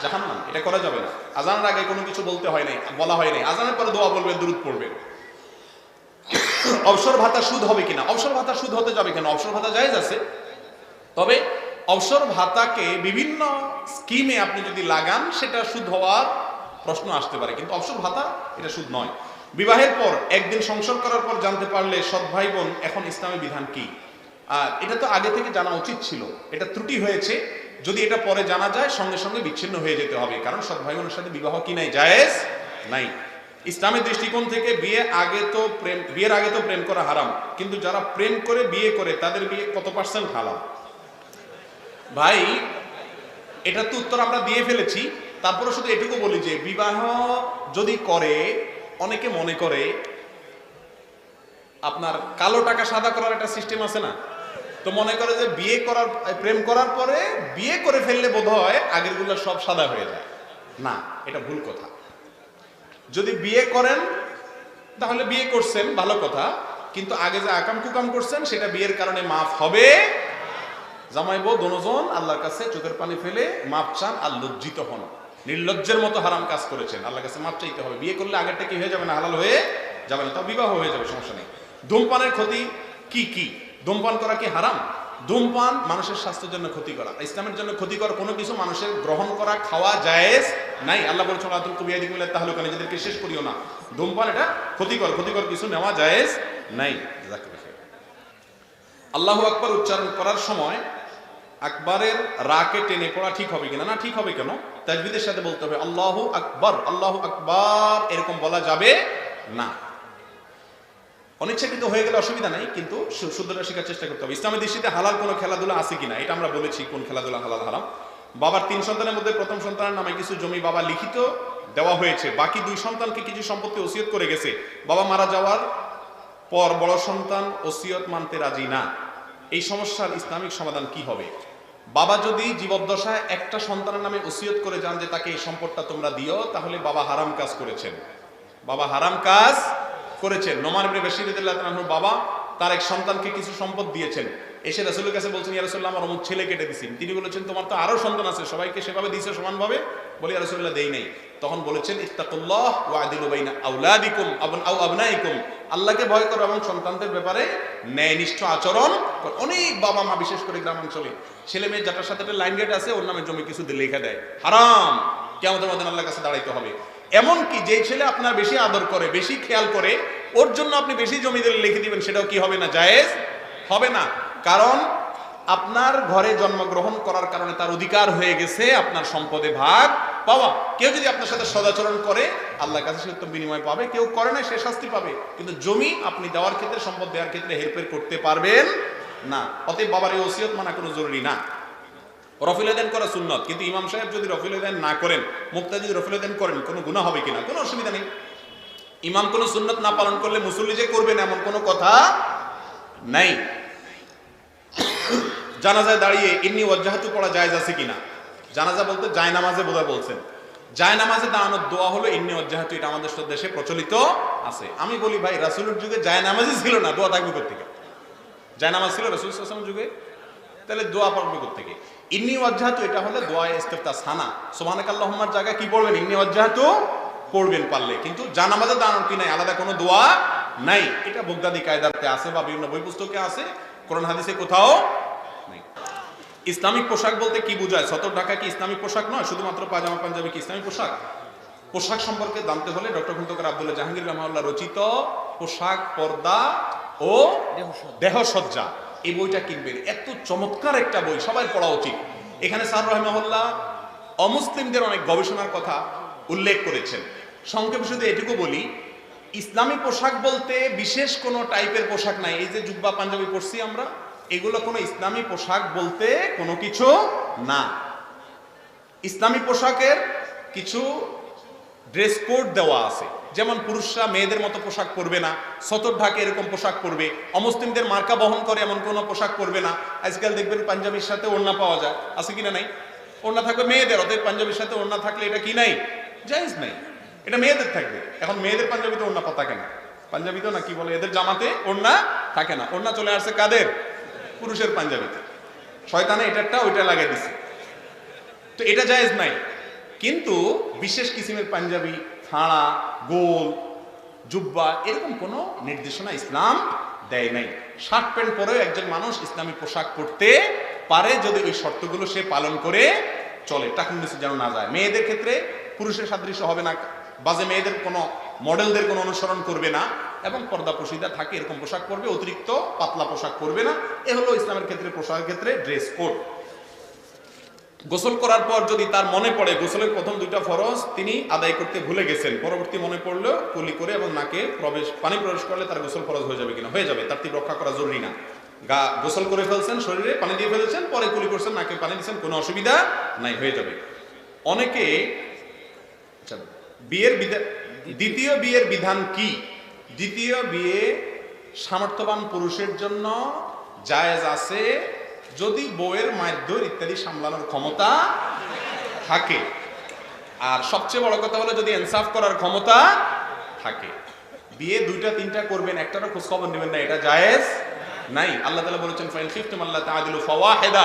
জাহান্নাম। এটা করা যাবে না। আজানের আগে কোনো কিছু বলতে হয় নাই, বলা হয় নাই। আজানের পরে দোয়া বলবেন, দুরূদ পড়বেন। অবসর ভাতা সুদ হবে কিনা? অবসর ভাতা সুদ হতে যাবে কেন? অবসর ভাতা জায়েজ আছে, তবে অবসর ভাতাকে বিভিন্ন স্কিমে আপনি যদি লাগান সেটা সুদ হওয়ার প্রশ্ন আসতে পারে, কিন্তু অবসর ভাতা এটা সুদ নয়। বিবাহের পর একদিন সংসার করার পর জানতে পারলে সৎ ভাই বোন এখন ইসলামী বিধান কি? এটা তো আগে থেকে জানা উচিত ছিল, এটা ত্রুটি হয়েছে। যদি এটা পরে জানা যায় সঙ্গে সঙ্গে বিচ্ছিন্ন হয়ে যেতে হবে, কারণ সৎ ভাই বোনের সাথে বিবাহ কি নাই? জায়েজ নাই। ইসলামের দৃষ্টিকোণ থেকে বিয়ের আগে তো প্রেম করা হারাম, কিন্তু যারা প্রেম করে বিয়ে করে তাদের বিয়ে কত পার্সেন্ট হালাল? ভাই এটা তো উত্তর আমরা দিয়ে ফেলেছি, তারপরে শুধু এটুকু বলি যে বিবাহ যদি করে, অনেকে মনে করে আপনার কালো টাকা সাদা করার একটা সিস্টেম আছে না, তো মনে করে যে প্রেম করার পরে বিয়ে করে ফেললে বোধহয় আগেরগুলো সব সাদা হয়ে যায়। না, এটা ভুল কথা। যদি বিয়ে করেন তাহলে বিয়ে করছেন ভালো কথা, কিন্তু আগে যে আকাম কুকাম করছেন সেটা বিয়ের কারণে মাফ হবে। জামাই বউ দোনোজন আল্লাহর কাছে চোখের পানি ফেলে মাপ চান আর লজ্জিত হন। নির্লজ্জের মতো হারাম কাজ করেছেন, আল্লাহর কাছে মাপ চাইতে হবে। বিয়ে করলে আগেরটা কি হয়ে যাবে না? হালাল হয়ে যাবে না, তাও বিবাহ হয়ে যাবে, সমস্যা নেই। ধূমপানের ক্ষতি কি কি? ধূমপান করা কি হারাম? ধূমপান মানুষের স্বাস্থ্যের জন্য ক্ষতি করা, ইসলামের জন্য ক্ষতিকর কোনো কিছু মানুষের গ্রহণ করা, খাওয়া জায়েজ নাই। আল্লাহ বলেছেন আতুল কুবিয়াদিকুম ইলা তাহলুকা, নিজেদেরকে শেষ করিও না। ধূমপান এটা ক্ষতিকর কিছু নেওয়া জায়েজ নাই। আল্লাহু আকবার উচ্চারণ করার সময় আকবরের রাকে টেনে পড়া ঠিক হবে কিনা? না, ঠিক হবে কেন? তাজবিদের সাথে বলতে হবে আল্লাহু আকবার, আল্লাহু আকবার, এরকম বলা যাবে না। অনিচ্ছাকৃত হয়ে গেলে অসুবিধা নাই, কিন্তু শুদ্ধটা শেখার চেষ্টা করতে হবে। ইসলামের দৃষ্টিতে হালাল কোনো খেলাধুলা আছে কিনা এটা আমরা বলেছি, কোন খেলাধুলা হালাল হারাম। বাবার 3 সন্তানের মধ্যে প্রথম সন্তানের নামে কিছু জমি বাবা লিখিত দেওয়া হয়েছে, বাকি 2 সন্তানকে কিছু সম্পত্তি ওসিয়ত করে গেছে। বাবা মারা যাওয়ার পর বড় সন্তান ওসিয়ত মানতে রাজি না। এই সমস্যার ইসলামিক সমাধান কি হবে? বাবা যদি জীবদ্দশায় একটা সন্তানের নামে ওসিয়ত করে যান যে তাকে এই সম্পদটা তোমরা দিও, তাহলে বাবা হারাম কাজ করেছেন। বাবা হারাম কাজ করেছেন। নোমান ইবনে বাশীর রাদিয়াল্লাহু তাআলা বাবা তার এক সন্তানকে কিছু সম্পদ দিয়েছেন, এসে রাসূলের কাছে বলছেন ইয়া রাসূলুল্লাহ আমার অমুক ছেলে কেটে দিয়েছেন। তিনি বলেছেন তোমার তো আরো সন্তান আছে, সবাইকে সেভাবে দিয়েছে সমানভাবে? বলি ইয়া রাসূলুল্লাহ দেই নাই। তখন বলেছেন ইত্তাকুল্লাহ ওয়া আদিলু বাইনা আওলাদিকুম আও আবনাইকুম, আল্লাহকে ভয় করো এবং সন্তানদের ব্যাপারে ন্যায়নিষ্ঠ আচরণ করো। অনেক বাবা মা বিশেষ করে গ্রামাঞ্চলে ছেলে মেয়ে যাটার সাথে একটা লাইন গেট আছে ওর নামে জমি কিছু লেখা দেয়, হারাম, কিয়ামতের মধ্যে আল্লাহর কাছে দাঁড়াইতে হবে। এমনকি যে ছেলে আপনার বেশি আদর করে, বেশি খেয়াল করে, ওর জন্য আপনি বেশি জমি দিলে লিখে দিবেন, সেটাও কি হবে না? জায়েজ হবে না। কারণ আপনার ঘরে জন্মগ্রহণ করার কারণে তার অধিকার হয়ে গেছে আপনার সম্পদে ভাগ পাওয়া। কেউ যদি আপনার সাথে সদাচরণ করে আল্লাহর কাছে সে উত্তম বিনিময় পাবে, কেউ করে না সে শাস্তি পাবে। কিন্তু জমি আপনি দেওয়ার ক্ষেত্রে, সম্পদ দেওয়ার ক্ষেত্রে হেরফের করতে পারবেন না। অতএব বাবার এই ওসিয়ত মানা কোনো জরুরি না। রফিল আদান করা সুন্নত, কিন্তু ইমাম সাহেব যদি রফিল আদান না করেন, মুক্তাদি যদি রফিল আদান করেন, কোনো গুনাহ হবে কিনা? কোনো অসুবিধা নেই। ইমাম কোনো সুন্নত না পালন করলে মুসল্লি যে করবেন এমন কোনো কথা নাই। জানাজায় দাঁড়িয়ে ইন্নী ওয়াজ্জাহাতু পড়া জায়েজ আছে কিনা? জানাজা বলতে জায়নামাজে বোধহয় বলছেন। জায়নামাজে দাঁড়ানোর দোয়া হলো ইন্নী ওয়াজ্জাহাতু, এটা আমাদের দেশে প্রচলিত আছে। আমি বলি ভাই রাসূলের যুগে জায়নামাজই ছিল না, দোয়া থাকবে কোত্থেকে? জায়নামাজ ছিল রাসূল সাল্লাল্লাহু আলাইহি ওয়াসাল্লামের যুগে, তাহলে দোয়া পড়বে কোত্থেকে? ইন্নী ওয়াজ্জাহাতু এটা হলে দোয়ায়ে ইস্তিফতা সানা, সুবহানাকাল্লাহুম্মার জায়গায় কি পড়বেন? ইন্নী ওয়াজ্জাহাতু পড়বেন পারলে, কিন্তু জানামাজে দাঁড়ানোর কি নাই? আলাদা কোনো দোয়া নাই। এটা বগদাদি কায়দাতে আছে বা বিভিন্ন বই পুস্তকে আছে, কোরআন হাদিসে কোথাও নাই। ইসলামিক পোশাক বলতে কি বোঝায়? সতর ঢাকা কি ইসলামিক পোশাক নয়? শুধুমাত্র পাজামা পাঞ্জাবি কি ইসলামিক পোশাক? পোশাক সম্পর্কে জানতে হলে ডক্টর খন্দকার আব্দুল্লাহ জাহাঙ্গীর রাহমাহুল্লাহ রচিত পোশাক, পর্দা ও দেহসজ্জা। দেহসজ্জা, এই বইটা কিনবেন। এত চমৎকার একটা বই, সবাই পড়া উচিত। এখানে স্যার রহমাহুল্লাহ অমুসলিমদের অনেক গবেষণার কথা উল্লেখ করেছেন। সংক্ষেপে শুধু এটুকু বলি, ইসলামী পোশাক বলতে বিশেষ কোনো টাইপের পোশাক নাই। এই যে জুব্বা পাঞ্জাবি পরছি আমরা, এগুলো কোনো ইসলামী পোশাক বলতে কোনো কিছু না। ইসলামী পোশাকের কিছু ড্রেস কোড দেওয়া আছে, যেমন পুরুষরা মেয়েদের মতো পোশাক পরবে না, সতর ঢাকে এরকম পোশাক পরবে, অমুসলিমদের মার্কা বহন করে এমন কোনো পোশাক পরবে না। আজকাল দেখবেন পাঞ্জাবির সাথে ওড়না পাওয়া যায়, আছে কিনা নাই? ওড়না থাকবে মেয়েদের, অতএব পাঞ্জাবির সাথে ওড়না থাকলে এটা কি নাই? জায়েজ নাই, এটা মেয়েদের থাকবে। এখন মেয়েদের পাঞ্জাবিতে ওড়না থাকে না, পাঞ্জাবিতেও না কি বলে এদের জামাতে ওড়না থাকে না, ওড়না চলে আসছে কাদের? পুরুষের পাঞ্জাবিতে। শয়তানে এটারটা ওইটা লাগিয়ে দিছে, তো এটা জায়েজ নাই। কিন্তু বিশেষ কিসিমের পাঞ্জাবি, ফাড়া, গোল, জুব্বা, এরকম কোনো নির্দেশনা ইসলাম দেয় নাই। শার্ট প্যান্ট পরেও একজন মানুষ ইসলামী পোশাক পরতে পারে, যদি ওই শর্তগুলো সে পালন করে চলে, টাকুন নিচে যেন না যায়। মেয়েদের ক্ষেত্রে পুরুষের সাদৃশ্য হবে না, বাজে মেয়েদের কোনো মডেলদের কোনো অনুসরণ করবে না, এবং পর্দা পশিদা থাকে এরকম পোশাক পরবে, অতিরিক্ত পাতলা পোশাক পরবে না। এ হলো ইসলামের ক্ষেত্রে পোশাকের ক্ষেত্রে ড্রেস কোড। গোসল করার পর যদি তার মনে পড়ে গোসলের প্রথম দুইটা ফরজ তিনি আদায় করতে ভুলে গেছেন, পরবর্তী মনে পড়লেও কুলি করে এবং নাকে পানি প্রবেশ করলে তার গোসল ফরজ হয়ে যাবে কিনা? হয়ে যাবে, তারতিব রক্ষা করা জরুরি না। গোসল করে ফেলছেন, শরীরে পানি দিয়ে ফেলেছেন, পরে কুলি করছেন, নাকে পানি দিচ্ছেন, কোনো অসুবিধা নাই, হয়ে যাবে। অনেকে বিয়ের বিধান, দ্বিতীয় বিয়ের বিধান কি? দ্বিতীয় বিয়ে সামর্থ্যবান পুরুষের জন্য জায়েজ আছে, যদি বউয়ের মারধর ইত্যাদি সামলানোর ক্ষমতা থাকে, আর সবচেয়ে বড় কথা হলো যদি ইনসাফ করার ক্ষমতা থাকে। বিয়ে দুইটা তিনটা করবেন, একটারও খোঁজ খবর নেবেন না, এটা জায়েজ নাই। আল্লাহ তাআলা বলেছেন ফাইন খিফতুম আল্লা তাআদিলু ফাওয়াহিদা,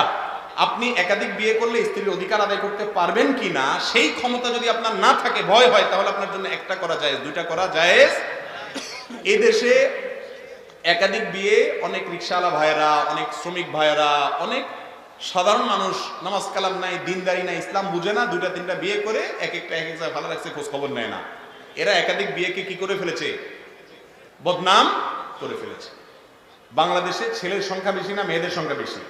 আপনি একাধিক বিয়ে করলে স্ত্রীর অধিকার আদায় করতে পারবেন কিনা সেই ক্ষমতা যদি আপনার না থাকে, ভয় হয়, তাহলে আপনার জন্য একটা করা জায়েজ, দুইটা করা জায়েজ। এই দেশে একাধিক বিয়ে, অনেক রিকশাওয়ালা ভাইয়েরা, অনেক শ্রমিক ভাইয়েরা, অনেক সাধারণ মানুষ নামাজ কালাম নাই, দিনদারি নাই, ইসলাম বুঝে না, দুইটা তিনটা বিয়ে করে এক একটা এক এক জায়গায় ভালো রাখছে, খোঁজ খবর নেয় না। এরা একাধিক বিয়েকে কি করে ফেলেছে? বদনাম করে ফেলেছে। বাংলাদেশে ছেলের সংখ্যা বেশি না মেয়েদের সংখ্যা বেশি?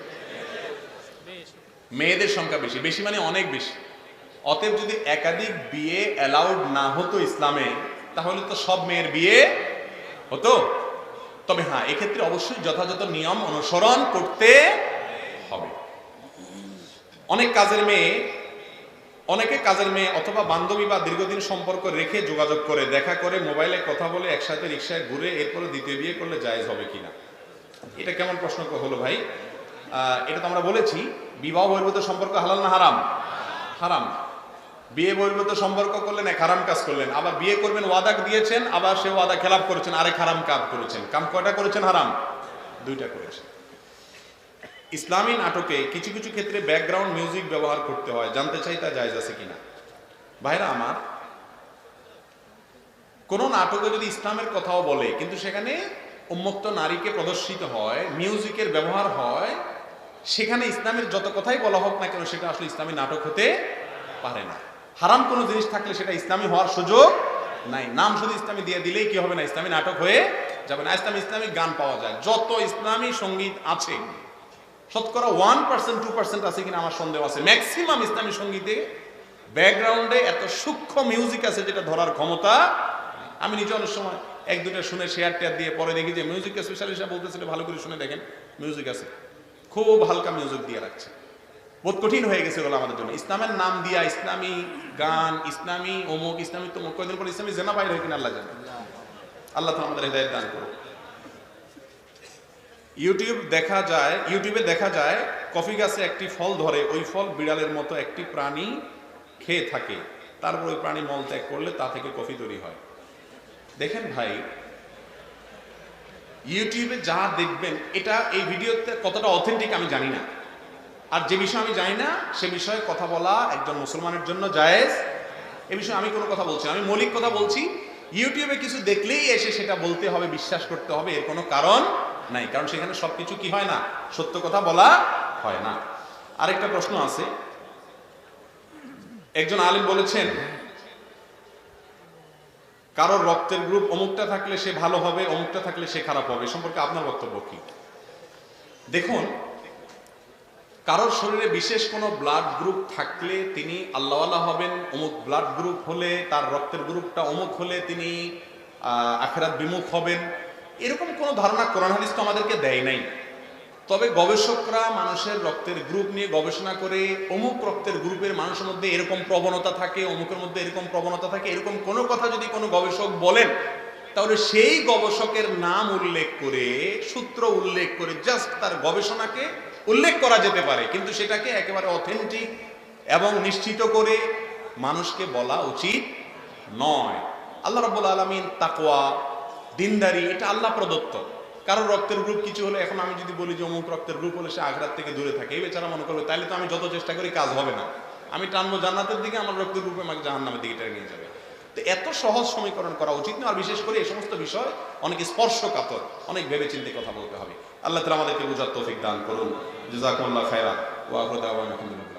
মেয়েদের সংখ্যা বেশি, বেশি মানে অনেক বেশি। অতএব যদি একাধিক বিয়ে অ্যালাউড না হতো ইসলামে, তাহলে তো সব মেয়ের বিয়ে হতো। তবে হ্যাঁ, এক্ষেত্রে অবশ্যই যথাযথ নিয়ম অনুসরণ করতে হবে। অনেকে কাজের মেয়ে অথবা বান্ধবী বা দীর্ঘদিন সম্পর্ক রেখে যোগাযোগ করে, দেখা করে, মোবাইলে কথা বলে, একসাথে রিক্সায় ঘুরে এরপরে দ্বিতীয় বিয়ে করলে জায়েজ হবে কিনা? এটা কেমন প্রশ্ন হলো ভাই? এটা তো আমরা বলেছি, বিবাহ বহির্ভূত সম্পর্ক হালাল না হারাম? হারাম। বিয়ে বহির্ভূত সম্পর্ক করলেন, এক হারাম কাজ করলেন, আবার বিয়ে করবেন ওয়াদা দিয়েছেন, আবার সে ওয়াদা খেলাপ করেছেন, আরেক হারাম কাজ করেছেন। কাম কয়টা করেছেন? হারাম দুইটা করেছেন। ইসলামী নাটকে কিছু কিছু ক্ষেত্রে ব্যাকগ্রাউন্ড মিউজিক ব্যবহার করতে হয়, জানতে চাই তা জায়েজ আছে কিনা? ভাইরা আমার, কোন নাটকে যদি ইসলামের কথাও বলে কিন্তু সেখানে উন্মুক্ত নারীকে প্রদর্শিত হয়, মিউজিকের ব্যবহার হয়, সেখানে ইসলামের যত কথাই বলা হোক না কেন সেটা আসলে ইসলামী নাটক হতে পারে না। হারাম কোনো জিনিস থাকলে সেটা ইসলামী হওয়ার সুযোগ নাই। নাম শুধু ইসলামী দিয়ে দিলেই কি হবে না? ইসলামী নাটক হয়ে যাবে না। ইসলামিক গান পাওয়া যায়, যত ইসলামী সঙ্গীত আছে শতকরা 1% 2% আছে কিনা আমার সন্দেহ আছে। ম্যাক্সিমাম ইসলামী সঙ্গীতে ব্যাকগ্রাউন্ডে এত সূক্ষ্ম মিউজিক আছে যেটা ধরার ক্ষমতা। আমি নিজে অনেক সময় এক দুটা শুনে শেয়ার টেয়ার দিয়ে পরে দেখি যে মিউজিক স্পেশালিস্টরা বলতেছিল ভালো করে শুনে দেখেন, মিউজিক আছে, খুব হালকা মিউজিক দিয়ে রাখছে। বহুত কঠিন হয়ে গেছে বলে আমাদের জন্য। ইসলামের নাম দিয়া ইসলামী গান, ইসলামী অমুক, ইসলামী তমুক, কয়েকদিন পর ইসলামী জেনা বাইরে হয় কিনা আল্লাহ জানে। আল্লাহ তো আমাদের হৃদায়াত দান করুন। ইউটিউবে দেখা যায় কফি গাছে একটি ফল ধরে, ওই ফল বিড়ালের মতো একটি প্রাণী খেয়ে থাকে, তারপর ওই প্রাণী মল ত্যাগ করলে তা থেকে কফি তৈরি হয়। দেখেন ভাই, ইউটিউবে যা দেখবেন, এটা এই ভিডিওতে কতটা অথেন্টিক আমি জানি না, আর যে বিষয় আমি জানি না সে বিষয়ে কথা বলা একজন মুসলমানের জন্য জায়েজ। এ বিষয়ে আমি কোনো কথা বলছি না, আমি মৌলিক কথা বলছি। ইউটিউবে কিছু দেখলেই এসে সেটা বলতে হবে, বিশ্বাস করতে হবে, এর কোনো কারণ নাই, কারণ সেখানে সবকিছু কি হয় না, সত্য কথা বলা হয় না। আরেকটা প্রশ্ন আছে, একজন আলিম বলেছেন কারোর রক্তের গ্রুপ অমুকটা থাকলে সে ভালো হবে, অমুকটা থাকলে সে খারাপ হবে, সম্পর্কে আপনার বক্তব্য কি? দেখুন, কারোর শরীরে বিশেষ কোনো ব্লাড গ্রুপ থাকলে তিনি আল্লাহওয়ালা হবেন, অমুক ব্লাড গ্রুপ হলে তার রক্তের গ্রুপটা অমুক হলে তিনি আখিরাত বিমুখ হবেন, এরকম কোনো ধারণা কোরআন হাদিস তো আমাদেরকে দেয় নাই। তবে গবেষকরা মানুষের রক্তের গ্রুপ নিয়ে গবেষণা করে অমুক রক্তের গ্রুপের মানুষের মধ্যে এরকম প্রবণতা থাকে, অমুকের মধ্যে এরকম প্রবণতা থাকে, এরকম কোনো কথা যদি কোনো গবেষক বলেন, তাহলে সেই গবেষকের নাম উল্লেখ করে, সূত্র উল্লেখ করে জাস্ট তার গবেষণাকে উল্লেখ করা যেতে পারে, কিন্তু সেটাকে একেবারে অথেন্টিক এবং নিশ্চিত করে মানুষকে বলা উচিত নয়। আল্লাহ রাব্বুল আলামিন তাকওয়া, দিনদারি, এটা আল্লাহ প্রদত্ত। কারোর রক্তের গ্রুপ কিছু হলে, এখন আমি যদি বলি যে অমুক রক্তের গ্রুপ হলে সে আখিরাত থেকে দূরে থাকে, এই বেচারা মনে করবে তাইলে তো আমি যত চেষ্টা করি কাজ হবে না, আমি টানবো জান্নাতের দিকে, আমার রক্তের গ্রুপে আমাকে জাহান্নামের দিকে টেনে নিয়ে যাবে। তো এত সহজ সমীকরণ করা উচিত না। আর বিশেষ করে এই সমস্ত বিষয় অনেক স্পর্শকাতর, অনেক ভেবে চিন্তে কথা বলতে হবে। আল্লাহ তাআলা আমাদেরকে বুঝার তৌফিক দান করুন। জাযাকুমুল্লাহু খায়রান ওয়া আখিরু দাওয়ানা আলহামদুলিল্লাহ।